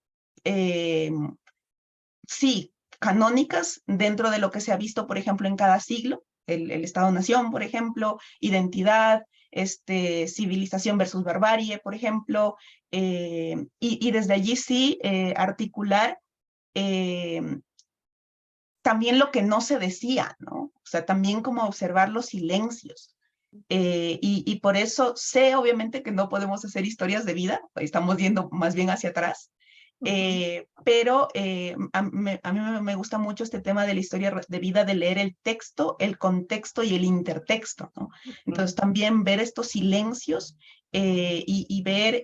sí, canónicas dentro de lo que se ha visto, por ejemplo, en cada siglo, el Estado-Nación, por ejemplo, identidad, civilización versus barbarie, por ejemplo, y desde allí sí articular también lo que no se decía, ¿no? O sea, también como observar los silencios. Y por eso sé, obviamente, que no podemos hacer historias de vida, estamos yendo más bien hacia atrás, pero a mí me gusta mucho este tema de la historia de vida, de leer el texto, el contexto y el intertexto, ¿no? Entonces también ver estos silencios y ver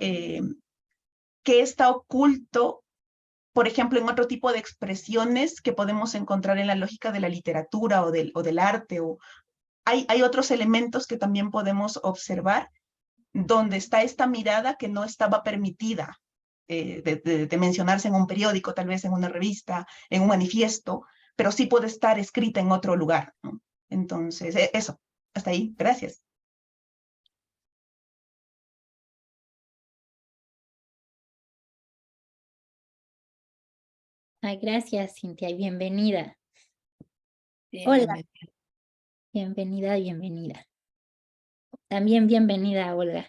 qué está oculto, por ejemplo, en otro tipo de expresiones que podemos encontrar en la lógica de la literatura o del arte. Hay otros elementos que también podemos observar donde está esta mirada que no estaba permitida de mencionarse en un periódico, tal vez en una revista, en un manifiesto, pero sí puede estar escrita en otro lugar, ¿no? Entonces, eso, hasta ahí, gracias. Ay, gracias, Cintia, y bienvenida. Bien, Hola, bienvenida. bienvenida, bienvenida. También bienvenida, Olga.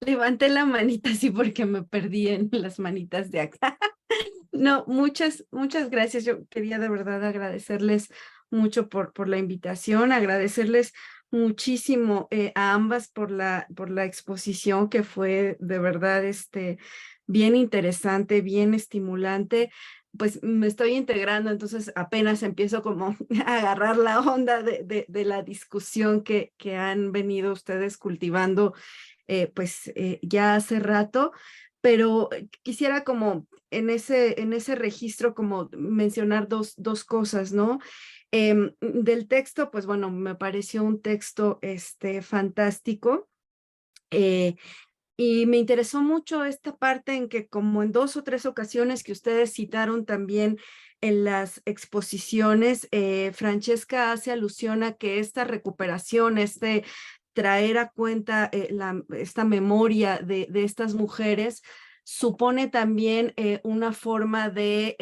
Levanté la manita así porque me perdí en las manitas de acá. No, muchas gracias. Yo quería de verdad agradecerles mucho por la invitación, agradecerles muchísimo a ambas por la exposición que fue de verdad bien interesante, bien estimulante. Pues me estoy integrando, entonces apenas empiezo como a agarrar la onda de la discusión que han venido ustedes cultivando ya hace rato, pero quisiera como en ese registro como mencionar dos cosas, ¿no? Del texto, pues bueno, me pareció un texto fantástico. Y me interesó mucho esta parte en que como en 2 o 3 ocasiones que ustedes citaron también en las exposiciones, Francesca hace alusión a que esta recuperación, traer a cuenta esta memoria de estas mujeres, supone también una forma de,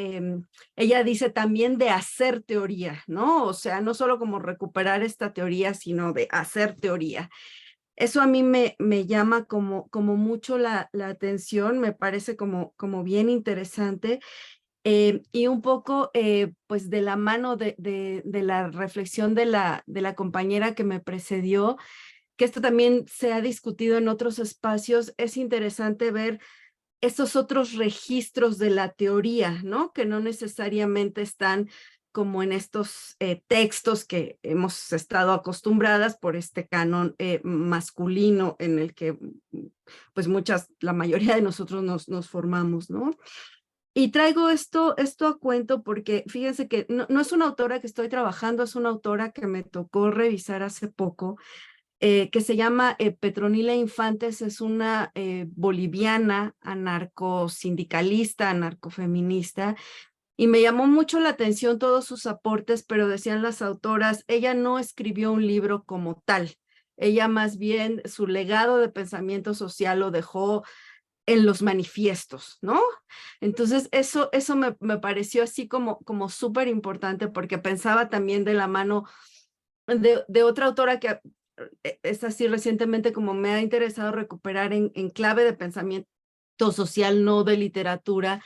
ella dice también de hacer teoría, ¿no? O sea, no solo como recuperar esta teoría, sino de hacer teoría. Eso a mí me llama como mucho la atención, me parece como bien interesante y un poco pues de la mano de la reflexión de la compañera que me precedió, que esto también se ha discutido en otros espacios, es interesante ver estos otros registros de la teoría, ¿no? Que no necesariamente están como en estos textos que hemos estado acostumbradas por este canon masculino en el que pues la mayoría de nosotros nos formamos, ¿no? Y traigo esto a cuento porque fíjense que no es una autora que estoy trabajando, es una autora que me tocó revisar hace poco, que se llama Petronila Infantes, es una boliviana anarcosindicalista, anarcofeminista, y me llamó mucho la atención todos sus aportes, pero decían las autoras, ella no escribió un libro como tal, ella más bien su legado de pensamiento social lo dejó en los manifiestos, ¿no? Entonces eso me pareció así como súper importante porque pensaba también de la mano de otra autora que es así recientemente como me ha interesado recuperar en clave de pensamiento social, no de literatura,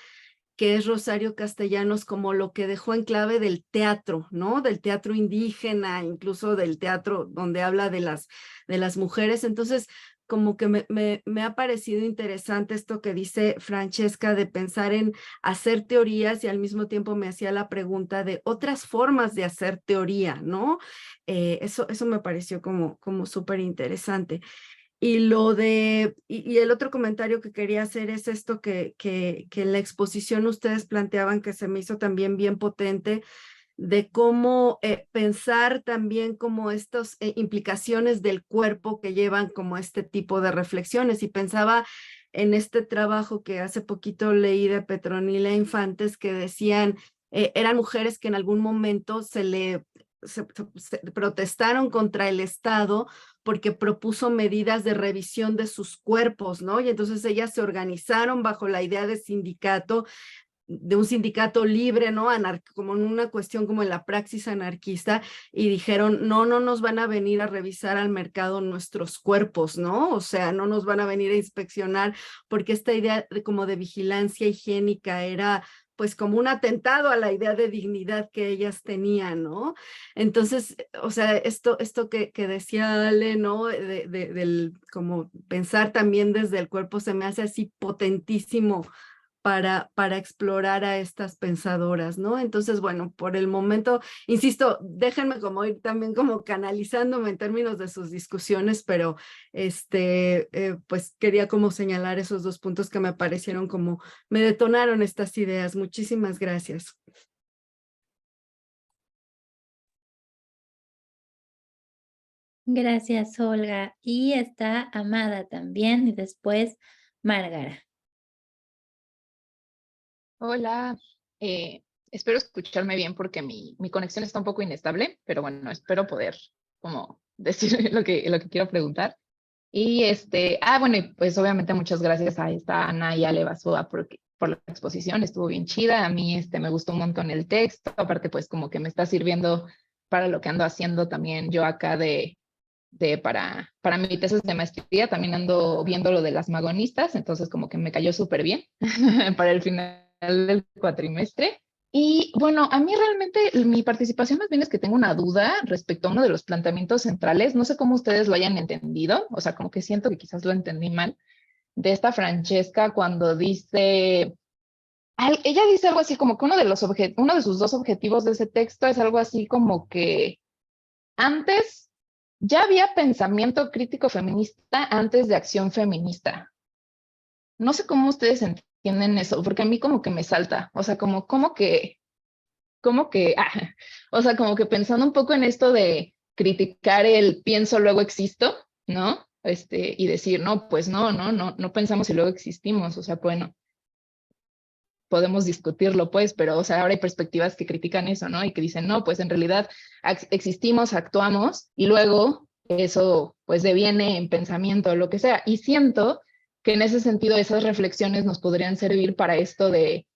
que es Rosario Castellanos, como lo que dejó en clave del teatro, ¿no? Del teatro indígena, incluso del teatro donde habla de las mujeres. Entonces, como que me ha parecido interesante esto que dice Francesca de pensar en hacer teorías y al mismo tiempo me hacía la pregunta de otras formas de hacer teoría, ¿no? Eso me pareció como súper interesante. Y el otro comentario que quería hacer es esto que en la exposición ustedes planteaban que se me hizo también bien potente, de cómo pensar también como estas implicaciones del cuerpo que llevan como este tipo de reflexiones. Y pensaba en este trabajo que hace poquito leí de Petronila Infantes que decían, eran mujeres que en algún momento se protestaron contra el Estado porque propuso medidas de revisión de sus cuerpos, ¿no? Y entonces ellas se organizaron bajo la idea de un sindicato libre, ¿no? Como en una cuestión como en la praxis anarquista, y dijeron, no nos van a venir a revisar al mercado nuestros cuerpos, ¿no? O sea, no nos van a venir a inspeccionar, porque esta idea como de vigilancia higiénica era pues como un atentado a la idea de dignidad que ellas tenían, ¿no? Entonces, o sea, esto que decía Ale, ¿no? Del como pensar también desde el cuerpo se me hace así potentísimo para explorar a estas pensadoras, ¿no? Entonces, bueno, por el momento, insisto, déjenme como ir también como canalizándome en términos de sus discusiones, pero pues quería como señalar esos 2 puntos que me parecieron como, me detonaron estas ideas. Muchísimas gracias. Gracias, Olga. Y está Amada también, y después Márgara. Hola, espero escucharme bien porque mi conexión está un poco inestable, pero bueno, espero poder como decir lo que quiero preguntar. Y bueno, y pues obviamente muchas gracias a esta Ana y a Ale Basúa por la exposición, estuvo bien chida. A mí me gustó un montón el texto, aparte pues como que me está sirviendo para lo que ando haciendo también yo acá para mi tesis de maestría, también ando viendo lo de las magonistas, entonces como que me cayó súper bien para el final del cuatrimestre. Y bueno, a mí realmente mi participación más bien es que tengo una duda respecto a uno de los planteamientos centrales. No sé cómo ustedes lo hayan entendido, o sea, como que siento que quizás lo entendí mal, de esta Francesca cuando dice, ella dice algo así como que uno de sus dos objetivos de ese texto es algo así como que antes ya había pensamiento crítico feminista antes de acción feminista. No sé cómo ustedes entienden eso, porque a mí como que me salta, o sea, como que, o sea, como que pensando un poco en esto de criticar el pienso, luego existo, ¿no? Y decir, no, pues no pensamos y luego existimos, o sea, bueno, podemos discutirlo, pues, pero, o sea, ahora hay perspectivas que critican eso, ¿no? Y que dicen, no, pues en realidad existimos, actuamos, y luego eso, pues, deviene en pensamiento o lo que sea. Y siento que en ese sentido esas reflexiones nos podrían servir para esto de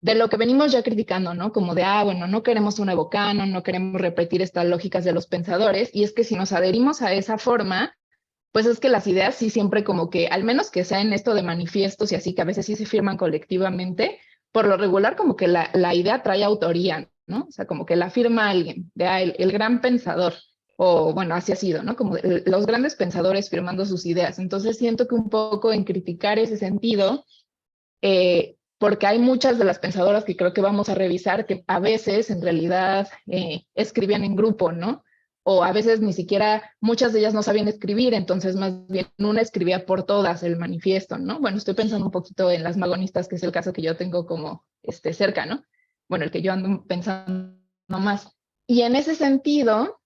lo que venimos ya criticando, ¿no? Como de, bueno, no queremos un evocano, no queremos repetir estas lógicas de los pensadores, y es que si nos adherimos a esa forma, pues es que las ideas sí siempre como que, al menos que sea en esto de manifiestos y así, que a veces sí se firman colectivamente, por lo regular como que la idea trae autoría, ¿no? O sea, como que la firma alguien, el gran pensador, o bueno, así ha sido, ¿no? Como los grandes pensadores firmando sus ideas. Entonces siento que un poco en criticar ese sentido, porque hay muchas de las pensadoras que creo que vamos a revisar que a veces en realidad escribían en grupo, ¿no? O a veces ni siquiera muchas de ellas no sabían escribir, entonces más bien una escribía por todas el manifiesto, ¿no? Bueno, estoy pensando un poquito en las magonistas, que es el caso que yo tengo como cerca, ¿no? Bueno, el que yo ando pensando más. Y en ese sentido,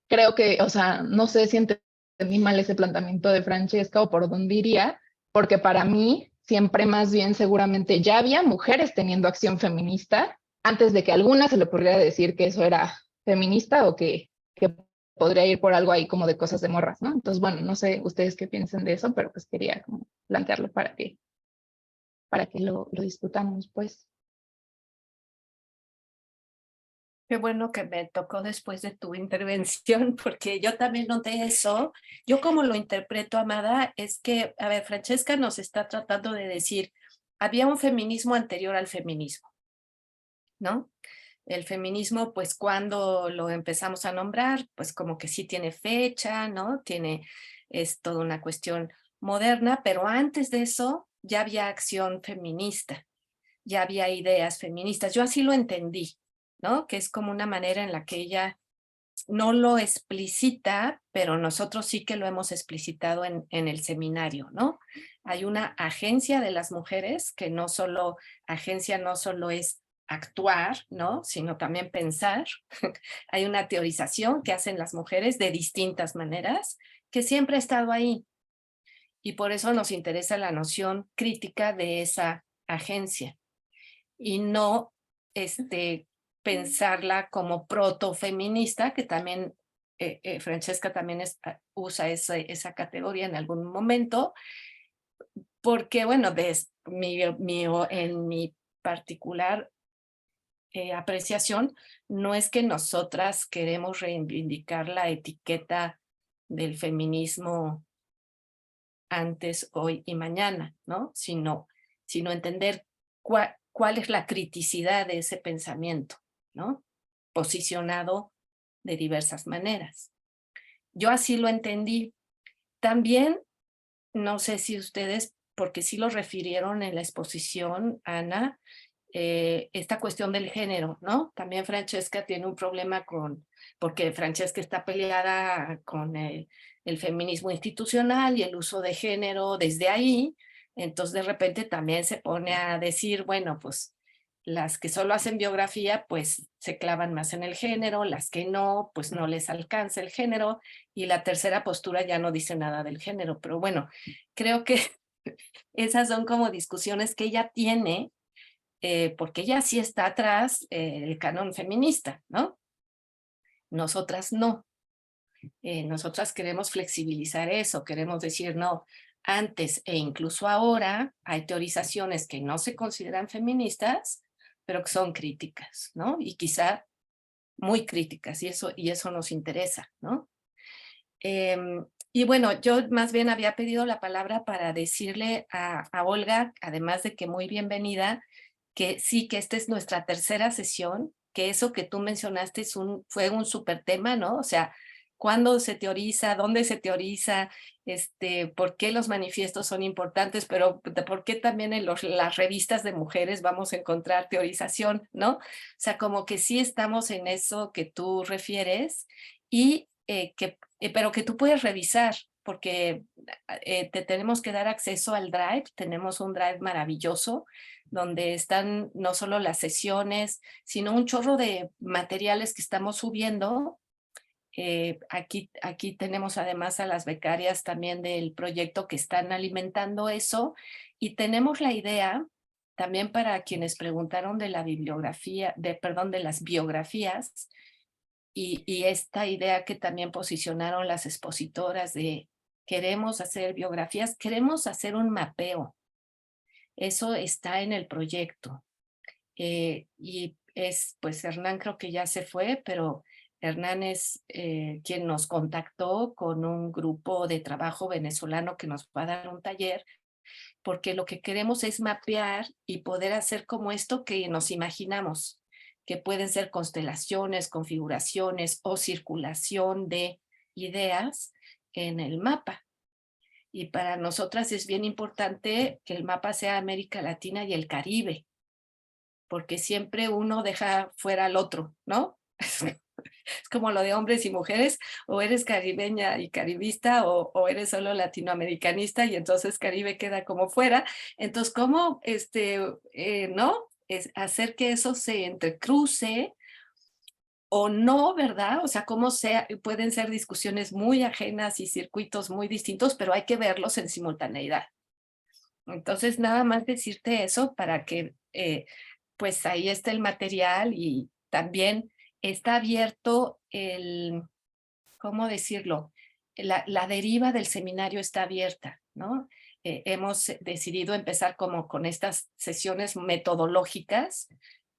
creo que, o sea, no sé si entendí mal ese planteamiento de Francesca o por dónde iría, porque para mí siempre más bien seguramente ya había mujeres teniendo acción feminista antes de que a alguna se le ocurriera decir que eso era feminista o que podría ir por algo ahí como de cosas de morras, ¿no? Entonces, bueno, no sé ustedes qué piensan de eso, pero pues quería como plantearlo para que lo discutamos, pues. Qué bueno que me tocó después de tu intervención, porque yo también noté eso. Yo como lo interpreto, Amada, es que, a ver, Francesca nos está tratando de decir, había un feminismo anterior al feminismo, ¿no? El feminismo, pues cuando lo empezamos a nombrar, pues como que sí tiene fecha, ¿no? Es toda una cuestión moderna, pero antes de eso ya había acción feminista, ya había ideas feministas. Yo así lo entendí, ¿no? Que es como una manera en la que ella no lo explicita, pero nosotros sí que lo hemos explicitado en el seminario, ¿no? Hay una agencia de las mujeres que agencia no solo es actuar, ¿no? Sino también pensar. Hay una teorización que hacen las mujeres de distintas maneras, que siempre ha estado ahí. Y por eso nos interesa la noción crítica de esa agencia. Y no pensarla como protofeminista, que también Francesca también usa esa categoría en algún momento, porque bueno, en mi particular apreciación, no es que nosotras queremos reivindicar la etiqueta del feminismo antes, hoy y mañana, ¿no? Sino entender cuál es la criticidad de ese pensamiento, ¿no? Posicionado de diversas maneras. Yo así lo entendí. También, no sé si ustedes, porque sí lo refirieron en la exposición, Ana, esta cuestión del género, ¿no? También Francesca tiene un problema porque Francesca está peleada con el feminismo institucional y el uso de género desde ahí. Entonces de repente también se pone a decir, bueno, pues las que solo hacen biografía, pues se clavan más en el género, las que no, pues no les alcanza el género, y la tercera postura ya no dice nada del género. Pero bueno, creo que esas son como discusiones que ella tiene, porque ella sí está atrás del canon feminista, ¿no? Nosotras no. Nosotras queremos flexibilizar eso, queremos decir, no, Antes e incluso ahora hay teorizaciones que no se consideran feministas, pero que son críticas, ¿no? Y quizá muy críticas, y eso nos interesa, ¿no? Y bueno, yo más bien había pedido la palabra para decirle a Olga, además de que muy bienvenida, que sí, que esta es nuestra tercera sesión, que eso que tú mencionaste fue un súper tema, ¿no? O sea, ¿cuándo se teoriza? ¿Dónde se teoriza? ¿Por qué los manifiestos son importantes? Pero ¿por qué también en las revistas de mujeres vamos a encontrar teorización, ¿no? O sea, como que sí estamos en eso que tú refieres y pero que tú puedes revisar, porque te tenemos que dar acceso al Drive. Tenemos un Drive maravilloso donde están no solo las sesiones, sino un chorro de materiales que estamos subiendo. Aquí tenemos además a las becarias también del proyecto que están alimentando eso, y tenemos la idea también para quienes preguntaron de la bibliografía, de las biografías, y esta idea que también posicionaron las expositoras de queremos hacer biografías, queremos hacer un mapeo. Eso está en el proyecto. Y pues Hernán creo que ya se fue, pero Hernán es quien nos contactó con un grupo de trabajo venezolano que nos va a dar un taller, porque lo que queremos es mapear y poder hacer como esto que nos imaginamos, que pueden ser constelaciones, configuraciones o circulación de ideas en el mapa. Y para nosotras es bien importante que el mapa sea América Latina y el Caribe, porque siempre uno deja fuera al otro, ¿no? Es como lo de hombres y mujeres, o eres caribeña y caribista, o eres solo latinoamericanista, y entonces Caribe queda como fuera. Entonces, ¿cómo, no? Es hacer que eso se entrecruce o no, ¿verdad? O sea, pueden ser discusiones muy ajenas y circuitos muy distintos, pero hay que verlos en simultaneidad. Entonces, nada más decirte eso para que, pues ahí está el material, y también está abierto ¿cómo decirlo? La deriva del seminario está abierta, ¿no? Hemos decidido empezar como con estas sesiones metodológicas,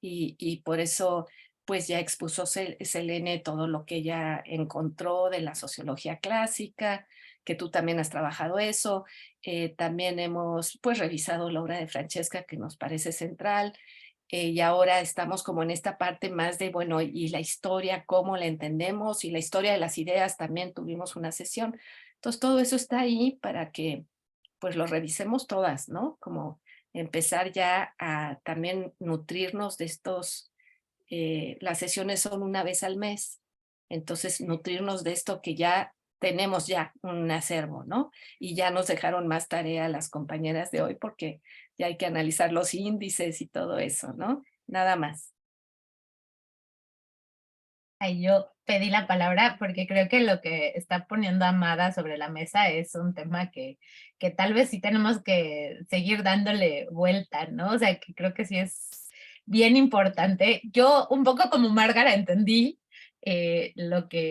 y por eso pues ya expuso Selene todo lo que ella encontró de la sociología clásica, que tú también has trabajado eso. También hemos pues revisado la obra de Francesca, que nos parece central. Y ahora estamos como en esta parte más de, bueno, y la historia, cómo la entendemos, y la historia de las ideas, también tuvimos una sesión. Entonces todo eso está ahí para que pues lo revisemos todas, ¿no? Como empezar ya a también nutrirnos de estos, las sesiones son una vez al mes, entonces nutrirnos de esto que ya tenemos ya un acervo, ¿no? Y ya nos dejaron más tarea las compañeras de hoy, porque ya hay que analizar los índices y todo eso, ¿no? Nada más. Ay, yo pedí la palabra porque creo que lo que está poniendo Amada sobre la mesa es un tema que tal vez sí tenemos que seguir dándole vuelta, ¿no? O sea, que creo que sí es bien importante. Yo un poco como Márgara entendí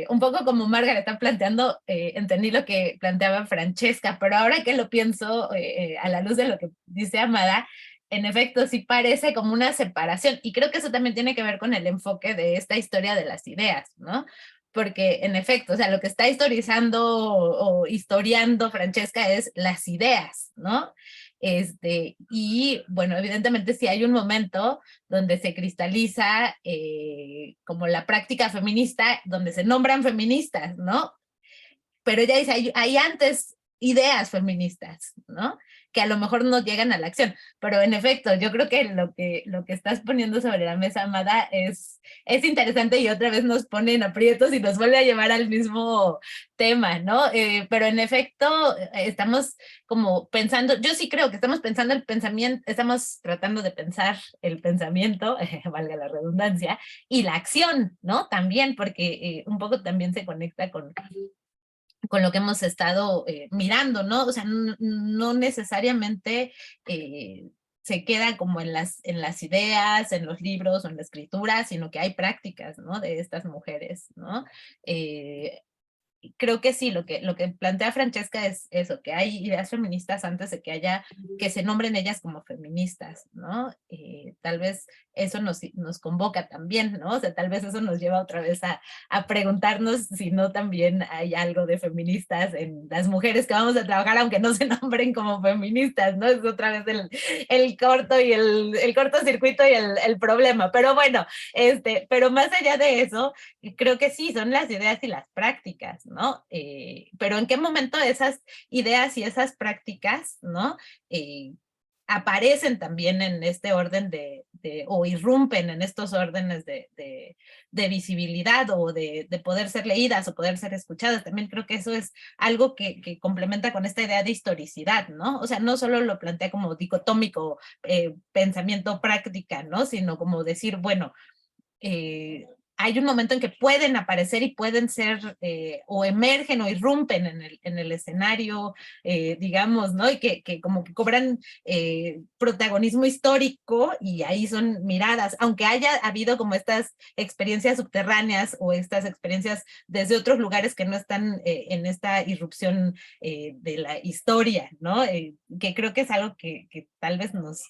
un poco como Márgara está planteando, entendí lo que planteaba Francesca, pero ahora que lo pienso a la luz de lo que dice Amada, en efecto, sí parece como una separación, y creo que eso también tiene que ver con el enfoque de esta historia de las ideas, ¿no? Porque en efecto, o sea, lo que está historizando o historiando Francesca es las ideas, ¿no? Y bueno, evidentemente sí hay un momento donde se cristaliza como la práctica feminista, donde se nombran feministas, ¿no? Pero ella dice, hay antes ideas feministas, ¿no? Que a lo mejor no llegan a la acción, pero en efecto, yo creo que lo que estás poniendo sobre la mesa, Amada, es interesante, y otra vez nos pone en aprietos y nos vuelve a llevar al mismo tema, ¿no? Pero en efecto, estamos como pensando, yo sí creo que estamos pensando el pensamiento, estamos tratando de pensar el pensamiento, valga la redundancia, y la acción, ¿no? También, porque un poco también se conecta con lo que hemos estado mirando, ¿no? O sea, no necesariamente se queda como en las ideas, en los libros o en la escritura, sino que hay prácticas, ¿no? De estas mujeres, ¿no? creo que sí, lo que plantea Francesca es eso, que hay ideas feministas antes de que se nombren ellas como feministas, ¿no? Tal vez eso nos convoca también, ¿no? O sea, tal vez eso nos lleva otra vez a preguntarnos si no también hay algo de feministas en las mujeres que vamos a trabajar, aunque no se nombren como feministas, ¿no? Es otra vez el corto y el cortocircuito y el problema. Pero bueno, pero más allá de eso, creo que sí, son las ideas y las prácticas, ¿no? Pero ¿en qué momento esas ideas y esas prácticas, ¿no? Aparecen también en este orden o irrumpen en estos órdenes de visibilidad o de poder ser leídas o poder ser escuchadas. También creo que eso es algo que complementa con esta idea de historicidad, ¿no? O sea, no solo lo plantea como dicotómico, pensamiento práctica, ¿no? Sino como decir, bueno, hay un momento en que pueden aparecer y pueden ser o emergen o irrumpen en el escenario, digamos, ¿no? Y que como que cobran protagonismo histórico y ahí son miradas, aunque haya habido como estas experiencias subterráneas o estas experiencias desde otros lugares que no están en esta irrupción de la historia, ¿no? Que creo que es algo que tal vez nos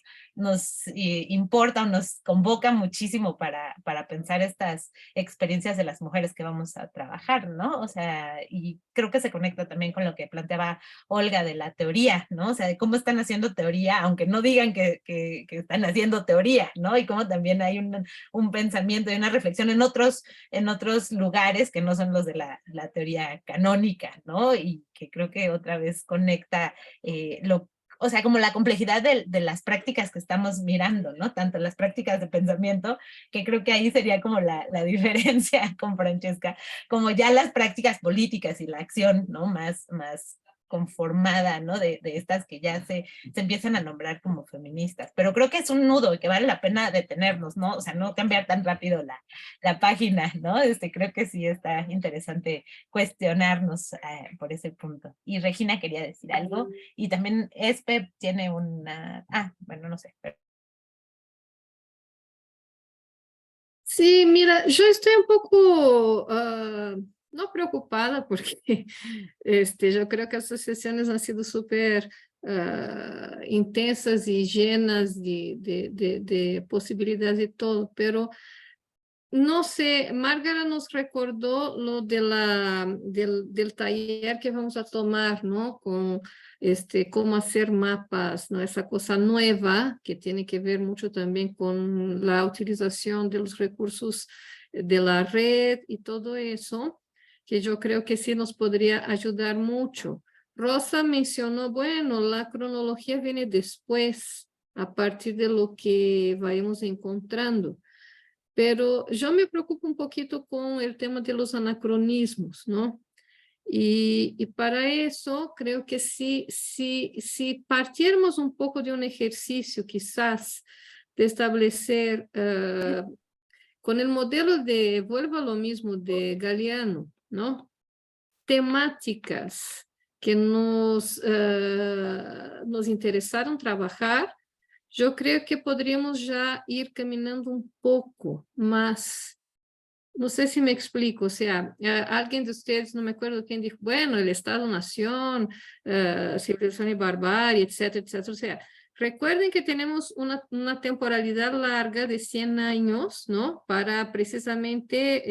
importa o nos convoca muchísimo para pensar estas experiencias de las mujeres que vamos a trabajar, ¿no? O sea, y creo que se conecta también con lo que planteaba Olga de la teoría, ¿no? O sea, de cómo están haciendo teoría, aunque no digan que están haciendo teoría, ¿no? Y cómo también hay un pensamiento y una reflexión en otros lugares que no son los de la teoría canónica, ¿no? Y que creo que otra vez conecta o sea, como la complejidad de las prácticas que estamos mirando, ¿no? Tanto las prácticas de pensamiento, que creo que ahí sería como la diferencia con Francesca, como ya las prácticas políticas y la acción, ¿no? Más conformada, ¿no? De estas que ya se empiezan a nombrar como feministas. Pero creo que es un nudo y que vale la pena detenernos, ¿no? O sea, no cambiar tan rápido la página, ¿no? Creo que sí está interesante cuestionarnos por ese punto. Y Regina quería decir algo, y también Espe tiene bueno, no sé. Sí, mira, yo estoy un poco no preocupada porque yo creo que estas sesiones han sido súper intensas y llenas de posibilidades y todo, pero no sé, Márgara nos recordó lo del taller que vamos a tomar, ¿no? Con cómo hacer mapas, ¿no? Esa cosa nueva que tiene que ver mucho también con la utilización de los recursos de la red y todo eso, que yo creo que sí nos podría ayudar mucho. Rosa mencionó, bueno, la cronología viene después, a partir de lo que vayamos encontrando. Pero yo me preocupo un poquito con el tema de los anacronismos, ¿no? Y para eso creo que si partiéramos un poco de un ejercicio quizás de establecer con el modelo de, vuelvo a lo mismo, de Galeano, ¿no? Temáticas que nos interesaron trabajar, yo creo que podríamos ya ir caminando un poco más. No sé si me explico, o sea, alguien de ustedes, no me acuerdo quién dijo, bueno, el Estado-Nación, civilización y barbarie, etcétera, etcétera. O sea, recuerden que tenemos una temporalidad larga de 100 años, ¿no? Para precisamente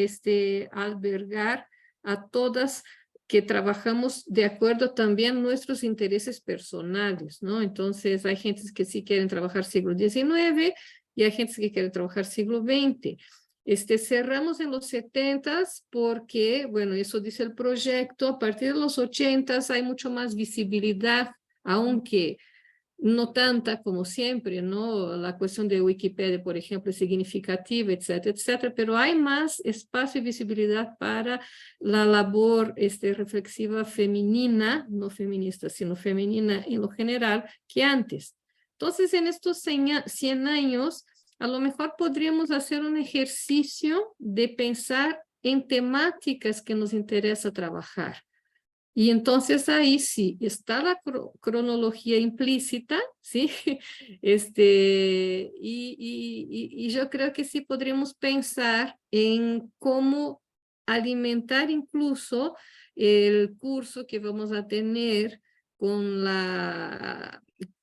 albergar a todas que trabajamos de acuerdo también a nuestros intereses personales, ¿no? Entonces, hay gente que sí quieren trabajar siglo XIX y hay gente que quiere trabajar siglo XX. Cerramos en los 70s porque, bueno, eso dice el proyecto, a partir de los 80s hay mucho más visibilidad, aunque no tanta como siempre, ¿no? La cuestión de Wikipedia, por ejemplo, es significativa, etcétera, etcétera, pero hay más espacio y visibilidad para la labor reflexiva femenina, no feminista, sino femenina en lo general, que antes. Entonces, en estos 100 años, a lo mejor podríamos hacer un ejercicio de pensar en temáticas que nos interesa trabajar. Y entonces ahí sí, está la cronología implícita, ¿sí? Y yo creo que sí podríamos pensar en cómo alimentar incluso el curso que vamos a tener con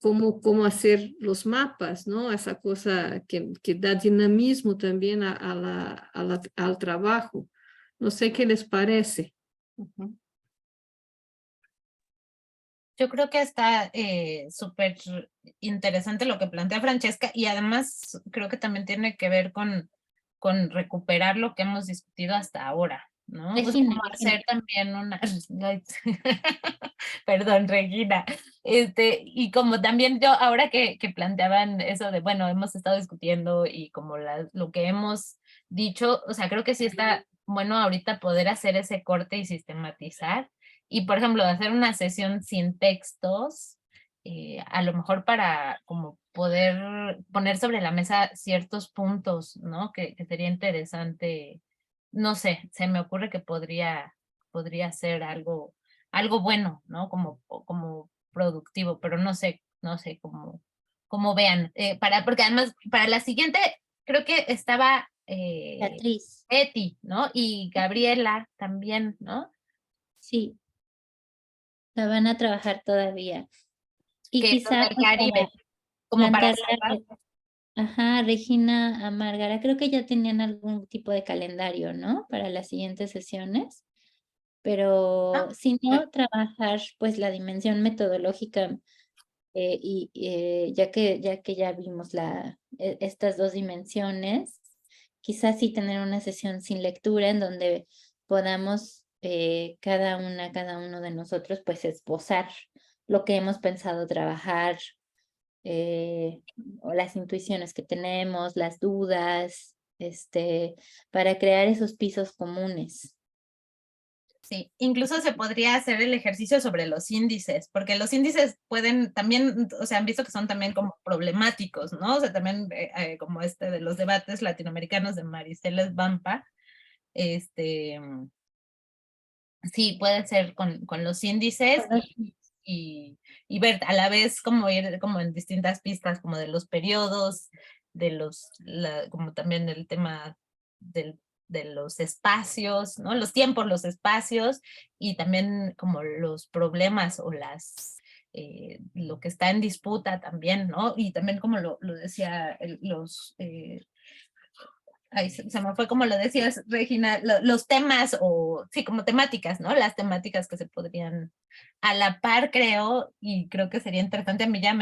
cómo hacer los mapas, ¿no? Esa cosa que da dinamismo también al trabajo. No sé qué les parece. Yo creo que está súper interesante lo que plantea Francesca y además creo que también tiene que ver con recuperar lo que hemos discutido hasta ahora, ¿no? O sea, Regina, como Regina. hacer también una... Perdón, Regina. Y como también yo, ahora que planteaban eso de, bueno, hemos estado discutiendo y como lo que hemos dicho, o sea, creo que sí está bueno ahorita poder hacer ese corte y sistematizar. Y, por ejemplo, hacer una sesión sin textos, a lo mejor para como poder poner sobre la mesa ciertos puntos, ¿no? Que sería interesante, no sé, se me ocurre que podría ser algo bueno, ¿no? Como productivo, pero no sé cómo vean. Porque además, para la siguiente, creo que estaba Beatriz. Eti, ¿no? Y Gabriela también, ¿no? Sí, la van a trabajar todavía. Y Que son quizá del pues, Caribe, para como para plantearle, cerrar. ajá, Regina a Márgara, creo que ya tenían algún tipo de calendario, ¿no? Para las siguientes sesiones, pero si no, trabajar pues la dimensión metodológica ya que ya vimos estas dos dimensiones, quizás sí tener una sesión sin lectura en donde podamos cada uno de nosotros pues esbozar lo que hemos pensado trabajar, o las intuiciones que tenemos, las dudas, para crear esos pisos comunes. Sí, incluso se podría hacer el ejercicio sobre los índices, porque los índices pueden también, o sea, han visto que son también como problemáticos, ¿no? O sea, también como de los debates latinoamericanos de Maricela Vampa, sí, puede ser con los índices y ver a la vez como ir como en distintas pistas, como de los periodos, como también el tema de los espacios, ¿no? Los tiempos, los espacios, y también como los problemas o lo que está en disputa también, ¿no? Y también como lo decía se me fue como lo decías, Regina, los temas sí, como temáticas, ¿no? Las temáticas que se podrían a la par, creo, y creo que sería interesante. A mí ya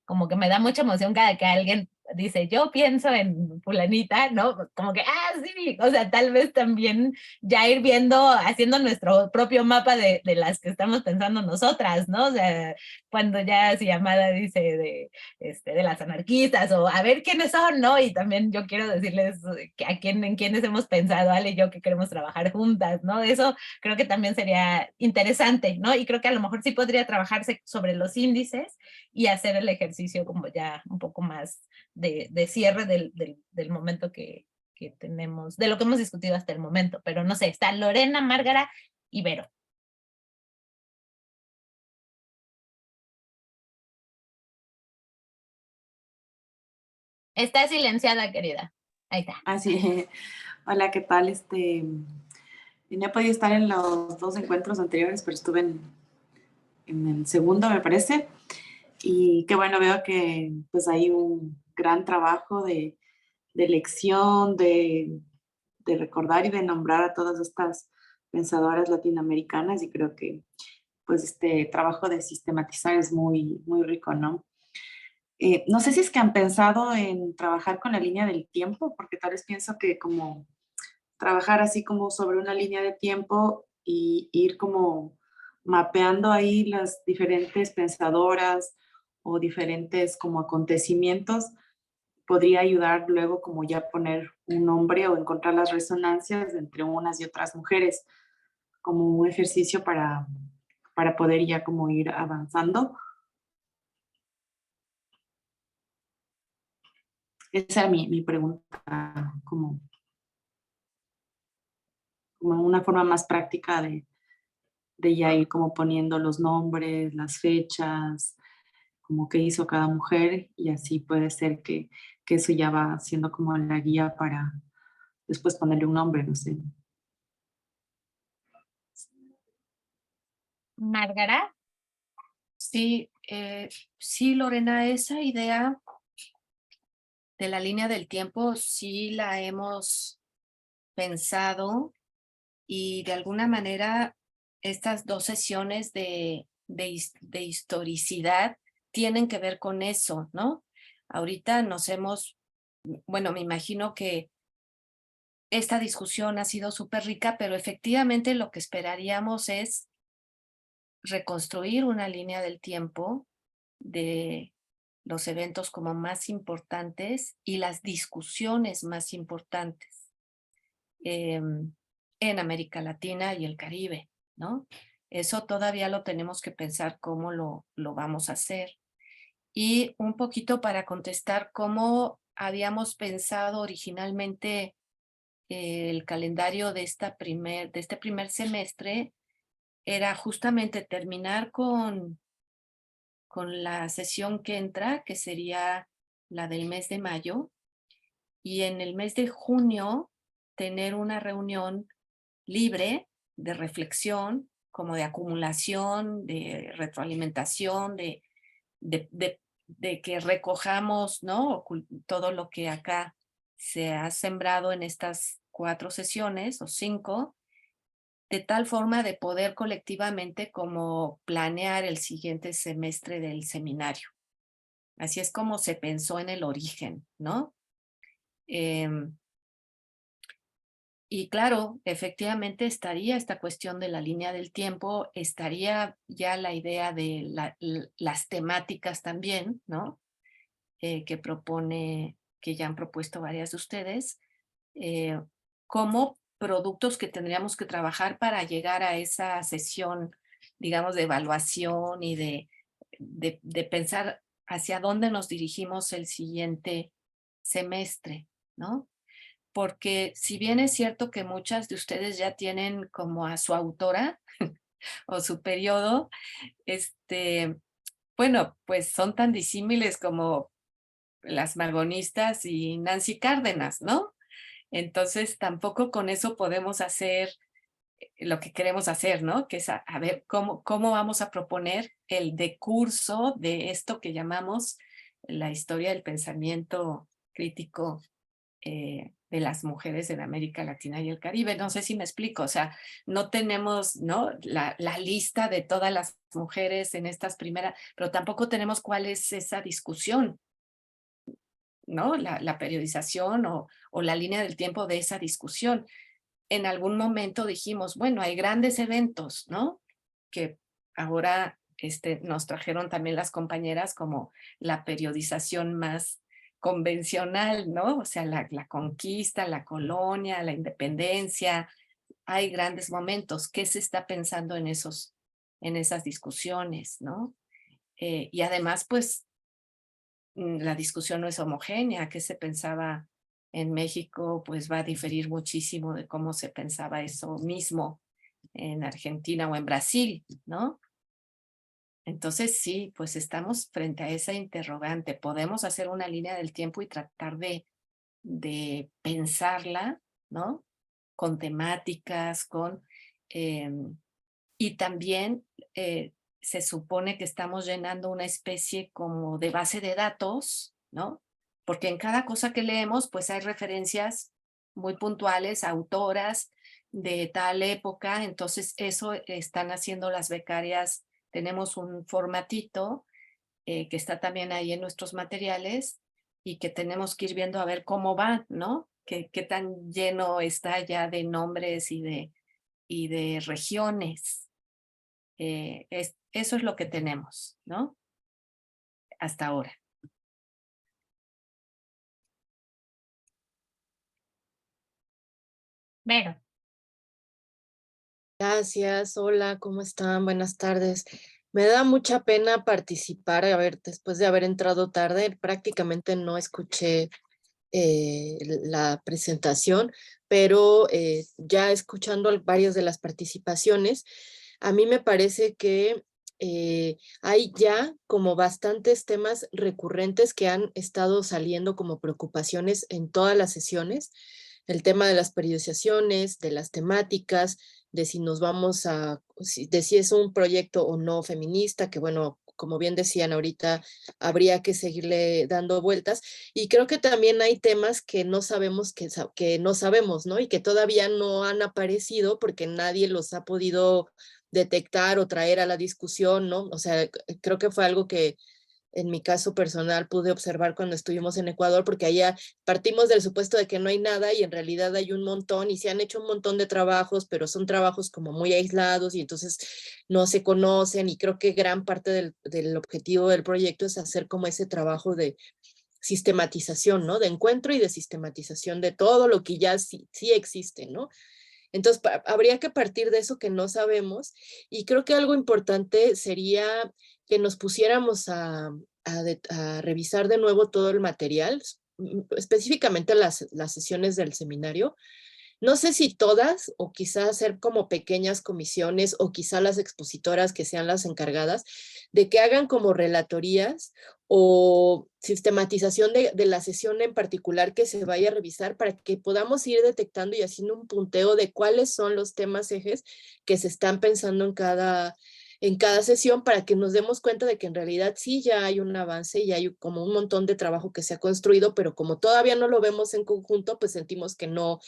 como que me da mucha emoción cada que alguien dice, yo pienso en fulanita, ¿no? Como que, sí, o sea, tal vez también ya ir viendo, haciendo nuestro propio mapa de las que estamos pensando nosotras, ¿no? O sea, cuando ya si Amada dice de las anarquistas, o a ver quiénes son, ¿no? Y también yo quiero decirles en quiénes hemos pensado, Ale y yo, que queremos trabajar juntas, ¿no? Eso creo que también sería interesante, ¿no? Y creo que a lo mejor sí podría trabajarse sobre los índices y hacer el ejercicio como ya un poco más de cierre del momento que tenemos, de lo que hemos discutido hasta el momento, pero no sé, está Lorena, Márgara y Vero. Está silenciada, querida. Ahí está. Así, hola, ¿qué tal? No he podido estar en los dos encuentros anteriores, pero estuve en el segundo, me parece. Y qué bueno, veo que pues hay un gran trabajo de lección, de recordar y de nombrar a todas estas pensadoras latinoamericanas, y creo que pues este trabajo de sistematizar es muy, muy rico, ¿no? No sé si es que han pensado en trabajar con la línea del tiempo, porque tal vez pienso que como trabajar así como sobre una línea de tiempo y ir como mapeando ahí las diferentes pensadoras o diferentes como acontecimientos, podría ayudar luego como ya poner un nombre o encontrar las resonancias entre unas y otras mujeres, como un ejercicio para poder ya como ir avanzando. Esa era mi pregunta, como una forma más práctica de ya ir como poniendo los nombres, las fechas, como qué hizo cada mujer, y así puede ser que eso ya va siendo como la guía para después ponerle un nombre, no sé. Márgara. Sí, sí, Lorena, esa idea de la línea del tiempo sí la hemos pensado y de alguna manera estas dos sesiones de historicidad tienen que ver con eso, ¿no? Ahorita bueno, me imagino que esta discusión ha sido súper rica, pero efectivamente lo que esperaríamos es reconstruir una línea del tiempo de los eventos como más importantes y las discusiones más importantes en América Latina y el Caribe, ¿no? Eso todavía lo tenemos que pensar cómo lo vamos a hacer. Y un poquito para contestar cómo habíamos pensado originalmente el calendario de este primer semestre, era justamente terminar con la sesión que entra, que sería la del mes de mayo, y en el mes de junio tener una reunión libre de reflexión, como de acumulación, de retroalimentación, de que recojamos, ¿no? Todo lo que acá se ha sembrado en estas 4 sesiones o 5, de tal forma de poder colectivamente como planear el siguiente semestre del seminario. Así es como se pensó en el origen, ¿no? Y claro, efectivamente estaría esta cuestión de la línea del tiempo, estaría ya la idea de las temáticas también, ¿no? Que ya han propuesto varias de ustedes, como productos que tendríamos que trabajar para llegar a esa sesión, digamos, de evaluación y de pensar hacia dónde nos dirigimos el siguiente semestre, ¿no? Porque si bien es cierto que muchas de ustedes ya tienen como a su autora o su periodo, bueno, pues son tan disímiles como las margonistas y Nancy Cárdenas, ¿no? Entonces tampoco con eso podemos hacer lo que queremos hacer, ¿no? Que es a ver cómo vamos a proponer el decurso de esto que llamamos la historia del pensamiento crítico de las mujeres en América Latina y el Caribe. No sé si me explico, o sea, no tenemos, ¿no? la lista de todas las mujeres en estas primeras, pero tampoco tenemos cuál es esa discusión, ¿no? La periodización o la línea del tiempo de esa discusión. En algún momento dijimos, bueno, hay grandes eventos, ¿no? Que ahora nos trajeron también las compañeras como la periodización más convencional, ¿no? O sea, la conquista, la colonia, la independencia. Hay grandes momentos. ¿Qué se está pensando en esas discusiones, ¿no? Y además, pues, la discusión no es homogénea. ¿Qué se pensaba en México? Pues va a diferir muchísimo de cómo se pensaba eso mismo en Argentina o en Brasil, ¿no? Entonces sí, pues estamos frente a esa interrogante. Podemos hacer una línea del tiempo y tratar de pensarla, ¿no? Con temáticas, y también se supone que estamos llenando una especie como de base de datos, ¿no? Porque en cada cosa que leemos, pues hay referencias muy puntuales, autoras de tal época, entonces eso están haciendo las becarias. Tenemos un formatito que está también ahí en nuestros materiales y que tenemos que ir viendo a ver cómo va, ¿no? Qué tan lleno está ya de nombres y de regiones. Eso es lo que tenemos, ¿no? Hasta ahora. Vero. Gracias, hola, ¿cómo están? Buenas tardes. Me da mucha pena participar, a ver, después de haber entrado tarde, prácticamente no escuché la presentación, pero ya escuchando varias de las participaciones, a mí me parece que hay ya como bastantes temas recurrentes que han estado saliendo como preocupaciones en todas las sesiones. El tema de las periodizaciones, de las temáticas, de si nos vamos a, de si es un proyecto o no feminista, que bueno, como bien decían ahorita, habría que seguirle dando vueltas. Y creo que también hay temas que no sabemos, que no sabemos, ¿no? Y que todavía no han aparecido porque nadie los ha podido detectar o traer a la discusión, ¿no? O sea, creo que fue algo que en mi caso personal pude observar cuando estuvimos en Ecuador, porque allá partimos del supuesto de que no hay nada y en realidad hay un montón y se han hecho un montón de trabajos, pero son trabajos como muy aislados y entonces no se conocen, y creo que gran parte del objetivo del proyecto es hacer como ese trabajo de sistematización, ¿no? De encuentro y de sistematización de todo lo que ya sí existe, ¿no? Entonces, habría que partir de eso que no sabemos, y creo que algo importante sería que nos pusiéramos a revisar de nuevo todo el material, específicamente las sesiones del seminario. No sé si todas, o quizá hacer como pequeñas comisiones, o quizá las expositoras que sean las encargadas, de que hagan como relatorías o sistematización de la sesión en particular que se vaya a revisar, para que podamos ir detectando y haciendo un punteo de cuáles son los temas ejes que se están pensando en cada sesión, para que nos demos cuenta de que en realidad sí ya hay un avance y hay como un montón de trabajo que se ha construido, pero como todavía no lo vemos en conjunto, pues sentimos que no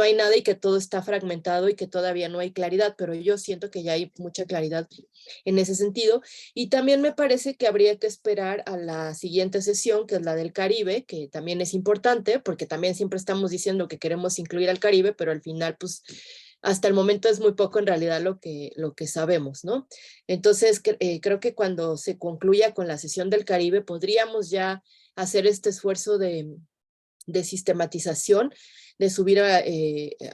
hay nada y que todo está fragmentado y que todavía no hay claridad, pero yo siento que ya hay mucha claridad en ese sentido. Y también me parece que habría que esperar a la siguiente sesión, que es la del Caribe, que también es importante, porque también siempre estamos diciendo que queremos incluir al Caribe, pero al final, pues, hasta el momento es muy poco en realidad lo que sabemos, ¿no? Entonces, creo que cuando se concluya con la sesión del Caribe, podríamos ya hacer este esfuerzo de sistematización, de subir a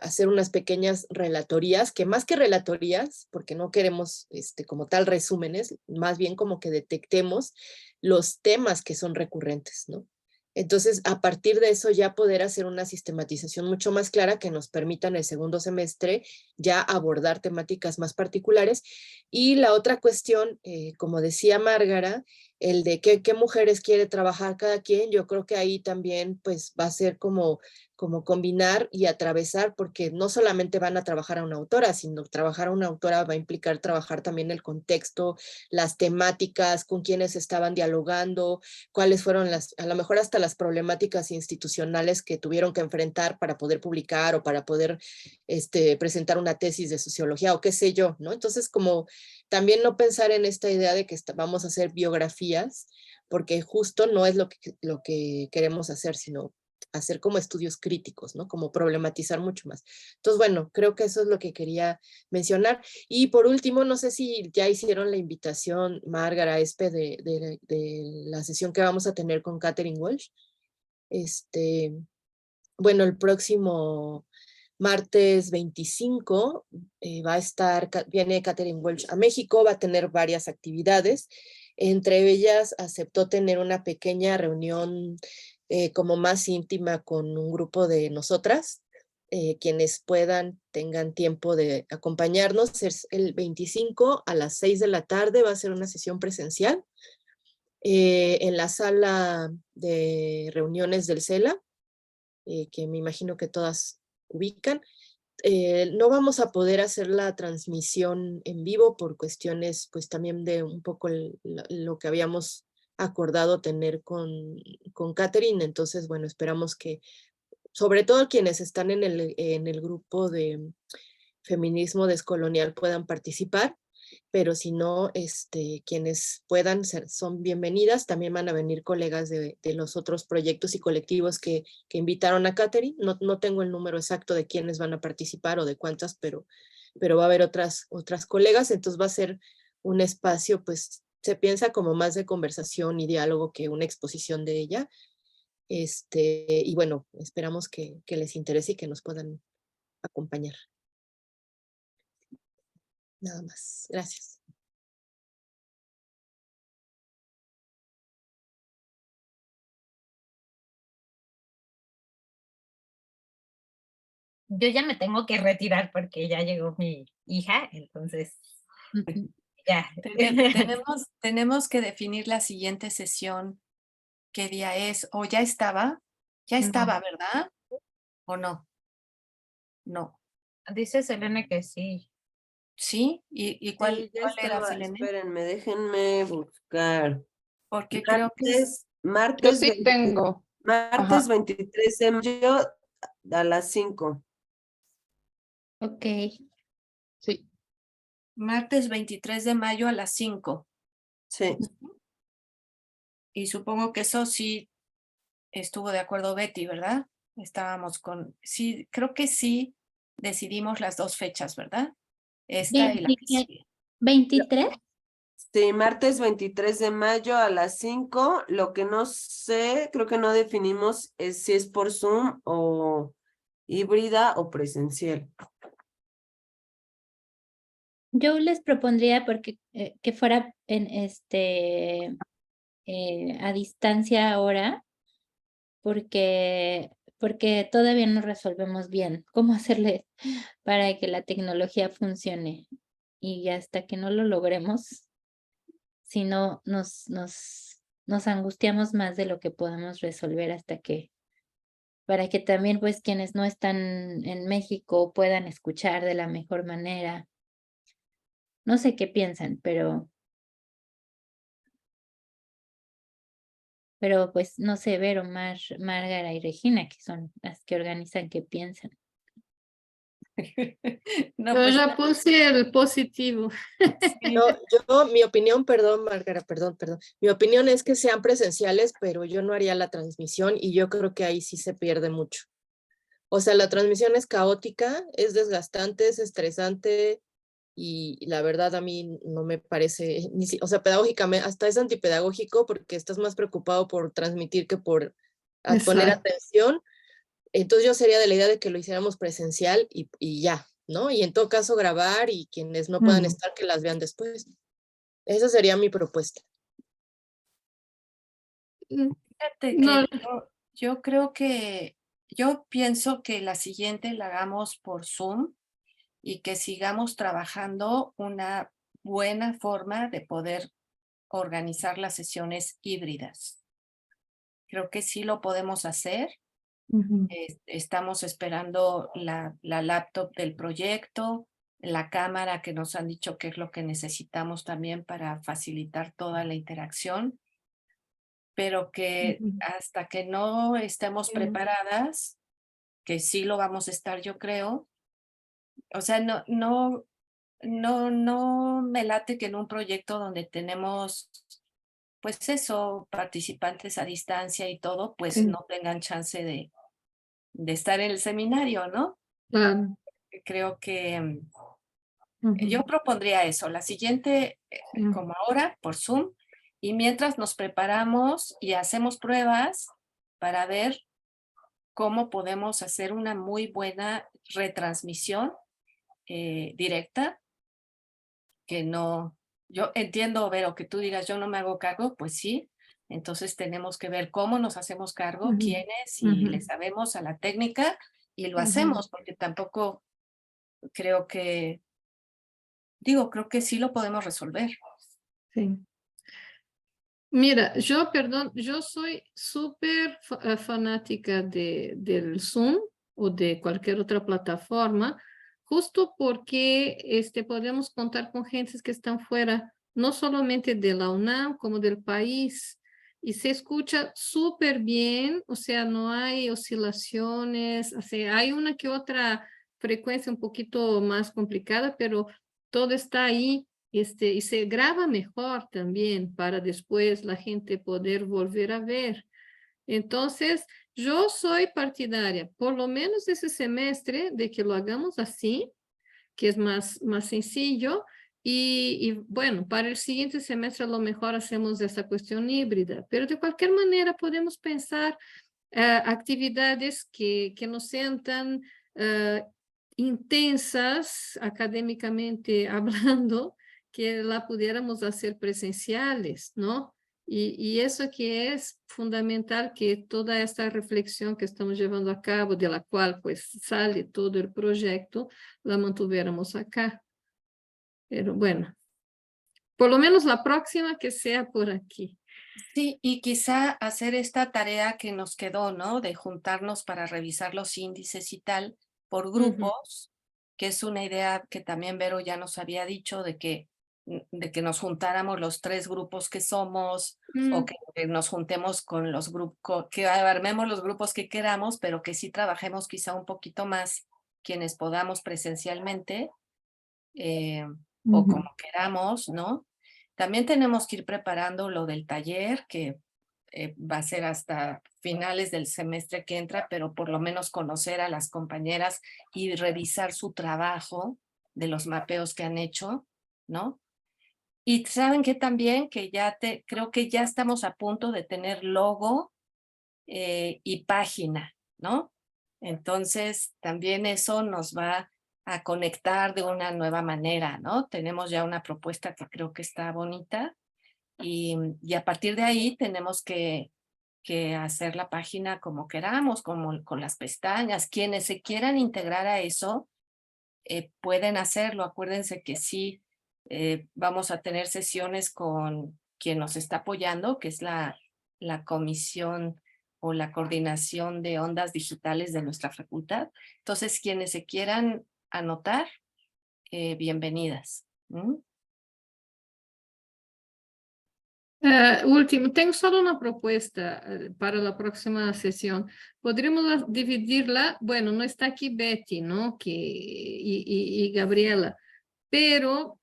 hacer unas pequeñas relatorías, que más que relatorías, porque no queremos como tal resúmenes, más bien como que detectemos los temas que son recurrentes, ¿no? Entonces, a partir de eso ya poder hacer una sistematización mucho más clara que nos permita en el segundo semestre ya abordar temáticas más particulares. Y la otra cuestión, como decía Márgara, el de qué mujeres quiere trabajar cada quien, yo creo que ahí también pues va a ser como combinar y atravesar, porque no solamente van a trabajar a una autora, sino trabajar a una autora va a implicar trabajar también el contexto, las temáticas, con quienes estaban dialogando, cuáles fueron a lo mejor hasta las problemáticas institucionales que tuvieron que enfrentar para poder publicar o para poder presentar una tesis de sociología o qué sé yo, ¿no? Entonces, como también no pensar en esta idea de que vamos a hacer biografías, porque justo no es lo que queremos hacer, sino hacer como estudios críticos, ¿no? Como problematizar mucho más. Entonces, bueno, creo que eso es lo que quería mencionar. Y por último, no sé si ya hicieron la invitación, Márgara, de la sesión que vamos a tener con Catherine Walsh. Bueno, el próximo martes 25 viene Catherine Walsh a México, va a tener varias actividades. Entre ellas aceptó tener una pequeña reunión como más íntima con un grupo de nosotras, quienes tengan tiempo de acompañarnos. Es el 25 a las 6 de la tarde, va a ser una sesión presencial en la sala de reuniones del CELA, que me imagino que todas ubican. No vamos a poder hacer la transmisión en vivo por cuestiones pues también de un poco lo que habíamos acordado tener con Catherine. Entonces, bueno, esperamos que sobre todo quienes están en el grupo de feminismo descolonial puedan participar, pero si no, quienes puedan son bienvenidas. También van a venir colegas de los otros proyectos y colectivos que invitaron a Catherine. No tengo el número exacto de quiénes van a participar o de cuántas, pero va a haber otras colegas. Entonces va a ser un espacio, pues se piensa como más de conversación y diálogo que una exposición de ella. Y bueno, esperamos que les interese y que nos puedan acompañar. Nada más. Gracias. Yo ya me tengo que retirar porque ya llegó mi hija, entonces ya. Tenemos que definir la siguiente sesión, qué día es, o ya estaba, No. ¿verdad? ¿O no? No. Dice Selene que sí. ¿Sí? ¿Y cuál, Sí, ya cuál era, estaba, Selene? espérenme, déjenme buscar. Porque creo que es... Yo Martes, sí tengo. martes Ajá. 23 de mayo a las 5. Ok. Sí. Martes 23 de mayo a las 5. Sí. Y supongo que eso sí estuvo de acuerdo Betty, ¿verdad? Estábamos sí, creo que sí decidimos las dos fechas, ¿verdad? Esta y la que sigue. 23. Sí, martes 23 de mayo a las 5. Lo que no sé, creo que no definimos es si es por Zoom o híbrida o presencial. Yo les propondría porque que fuera en a distancia ahora, porque todavía no resolvemos bien cómo hacerle para que la tecnología funcione. Y hasta que no lo logremos, si no nos angustiamos más de lo que podemos resolver para que también pues quienes no están en México puedan escuchar de la mejor manera. No sé qué piensan, pero pues no sé, Vero, Márgara y Regina, que son las que organizan, qué piensan. No, Yo pues ya puse el positivo. sí. Mi opinión, perdón, Márgara, perdón. Mi opinión es que sean presenciales, pero yo no haría la transmisión y yo creo que ahí sí se pierde mucho. O sea, la transmisión es caótica, es desgastante, es estresante y la verdad a mí no me parece, o sea, pedagógicamente, hasta es antipedagógico porque estás más preocupado por transmitir que por poner Exacto. atención. Entonces yo sería de la idea de que lo hiciéramos presencial y ya, ¿no? Y en todo caso grabar y quienes no puedan estar que las vean después. Esa sería mi propuesta. Fíjate No, que yo creo que, yo pienso que la siguiente la hagamos por Zoom y que sigamos trabajando una buena forma de poder organizar las sesiones híbridas. Creo que sí lo podemos hacer. Estamos esperando la laptop del proyecto, la cámara que nos han dicho que es lo que necesitamos también para facilitar toda la interacción, pero que hasta que no estemos preparadas, que sí lo vamos a estar, yo creo, o sea, no me late que en un proyecto donde tenemos, pues eso, participantes a distancia y todo, pues no tengan chance de estar en el seminario, ¿no? claro. Creo que yo propondría eso, la siguiente, como ahora, por Zoom, y mientras nos preparamos y hacemos pruebas para ver cómo podemos hacer una muy buena retransmisión directa, que no, yo entiendo, Vero, que tú digas yo no me hago cargo, pues sí, entonces tenemos que ver cómo nos hacemos cargo, quiénes, y le sabemos a la técnica y lo hacemos, porque tampoco creo que, creo que sí lo podemos resolver. Sí. Mira, perdón, yo soy súper fanática del Zoom o de cualquier otra plataforma, justo porque podemos contar con gentes que están fuera, no solamente de la UNAM, como del país, y se escucha súper bien, o sea, no hay oscilaciones, o sea, hay una que otra frecuencia un poquito más complicada, pero todo está ahí. Y se graba mejor también para después la gente poder volver a ver. Entonces, yo soy partidaria, por lo menos ese semestre, de que lo hagamos así, que es más sencillo. Y bueno, para el siguiente semestre a lo mejor hacemos esa cuestión híbrida, pero de cualquier manera podemos pensar actividades que no sean tan intensas académicamente hablando, que la pudiéramos hacer presenciales, ¿no? Y eso que es fundamental, que toda esta reflexión que estamos llevando a cabo, de la cual pues sale todo el proyecto, la mantuviéramos acá. Pero bueno, por lo menos la próxima que sea por aquí. Sí, y quizá hacer esta tarea que nos quedó, ¿no? De juntarnos para revisar los índices y tal por grupos, que es una idea que también Vero ya nos había dicho de que nos juntáramos los 3 grupos que somos, o que nos juntemos con los grupos, que armemos los grupos que queramos, pero que sí trabajemos quizá un poquito más quienes podamos presencialmente, o como queramos, ¿no? También tenemos que ir preparando lo del taller, que va a ser hasta finales del semestre que entra, pero por lo menos conocer a las compañeras y revisar su trabajo de los mapeos que han hecho, ¿no? Y saben que también que creo que ya estamos a punto de tener logo y página, ¿no? Entonces también eso nos va a conectar de una nueva manera, ¿no? Tenemos ya una propuesta que creo que está bonita y a partir de ahí tenemos que hacer la página como queramos, como con las pestañas. Quienes se quieran integrar a eso pueden hacerlo. Acuérdense que sí, vamos a tener sesiones con quien nos está apoyando, que es la comisión o la coordinación de ondas digitales de nuestra facultad. Entonces, quienes se quieran anotar, bienvenidas. Último, tengo solo una propuesta para la próxima sesión. Podríamos dividirla, bueno, no está aquí Betty, ¿no? Y Gabriela, pero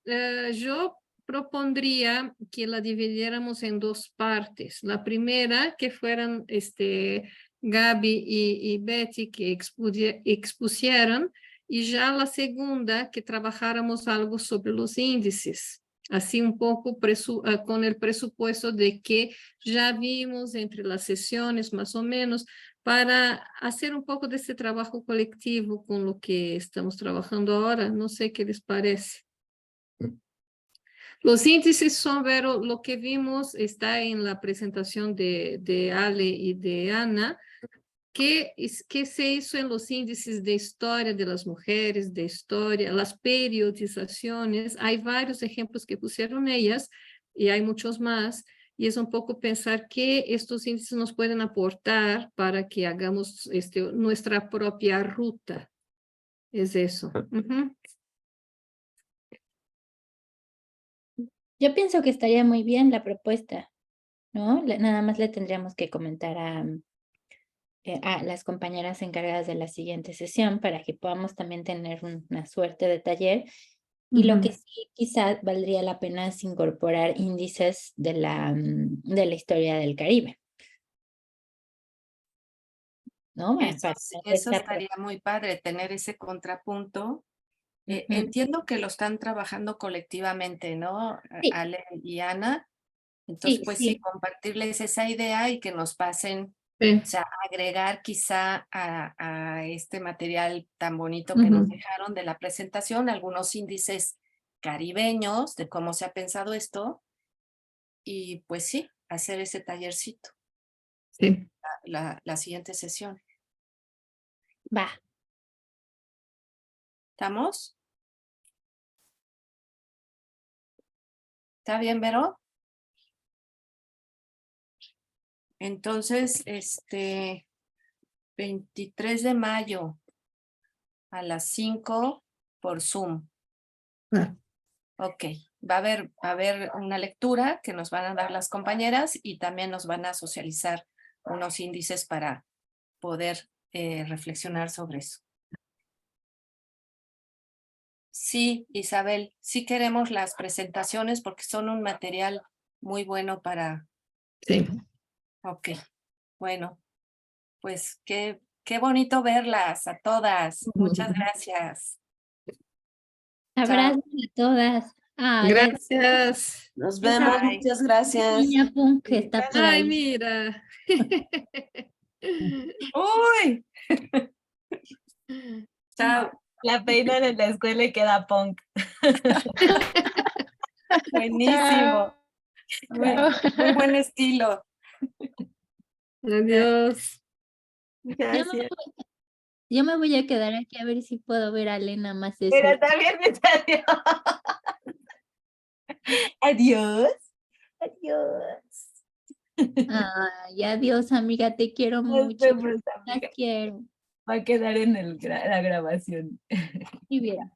yo propondría que la dividiéramos en 2 partes. La primera, que fueran Gaby y Betty que expusieran, y ya la segunda, que trabajáramos algo sobre los índices. Así un poco con el presupuesto de que ya vimos entre las sesiones más o menos, para hacer un poco de este trabajo colectivo con lo que estamos trabajando ahora. No sé qué les parece. Los índices son, Vero, lo que vimos está en la presentación de Ale y de Ana, que se hizo en los índices de historia de las mujeres, de historia, las periodizaciones. Hay varios ejemplos que pusieron ellas y hay muchos más. Y es un poco pensar que estos índices nos pueden aportar para que hagamos nuestra propia ruta. Es eso. Yo pienso que estaría muy bien la propuesta, ¿no? Nada más le tendríamos que comentar a las compañeras encargadas de la siguiente sesión para que podamos también tener una suerte de taller. Y lo que sí quizás valdría la pena es incorporar índices de la historia del Caribe, ¿no? Eso estaría muy padre, tener ese contrapunto. Entiendo que lo están trabajando colectivamente, ¿no? Sí. Ale y Ana. Entonces, pues sí, compartirles esa idea y que nos pasen, o sea, agregar quizá a este material tan bonito que nos dejaron de la presentación, algunos índices caribeños de cómo se ha pensado esto, y pues sí, hacer ese tallercito. Sí. La siguiente sesión. Va. ¿Estamos? ¿Está bien, Vero? Entonces, 23 de mayo a las 5 por Zoom. Ok, va a haber una lectura que nos van a dar las compañeras y también nos van a socializar unos índices para poder reflexionar sobre eso. Sí, Isabel, sí queremos las presentaciones porque son un material muy bueno para... Sí. Ok, bueno, pues qué bonito verlas a todas. Muchas gracias. Abrazos a todas. Gracias. Nos vemos, muchas gracias. Niña Punk que está por Ay, ahí. mira. ¡Uy! Chao. La peinan en la escuela y queda punk. Buenísimo. Muy buen estilo. Adiós. Gracias. Yo me voy a quedar aquí a ver si puedo ver a Elena más eso. Pero también me salió. Adiós. Adiós. Ay, adiós, amiga, te quiero Nos mucho. vemos, amiga. Las quiero. Va a quedar en la grabación. Y viera.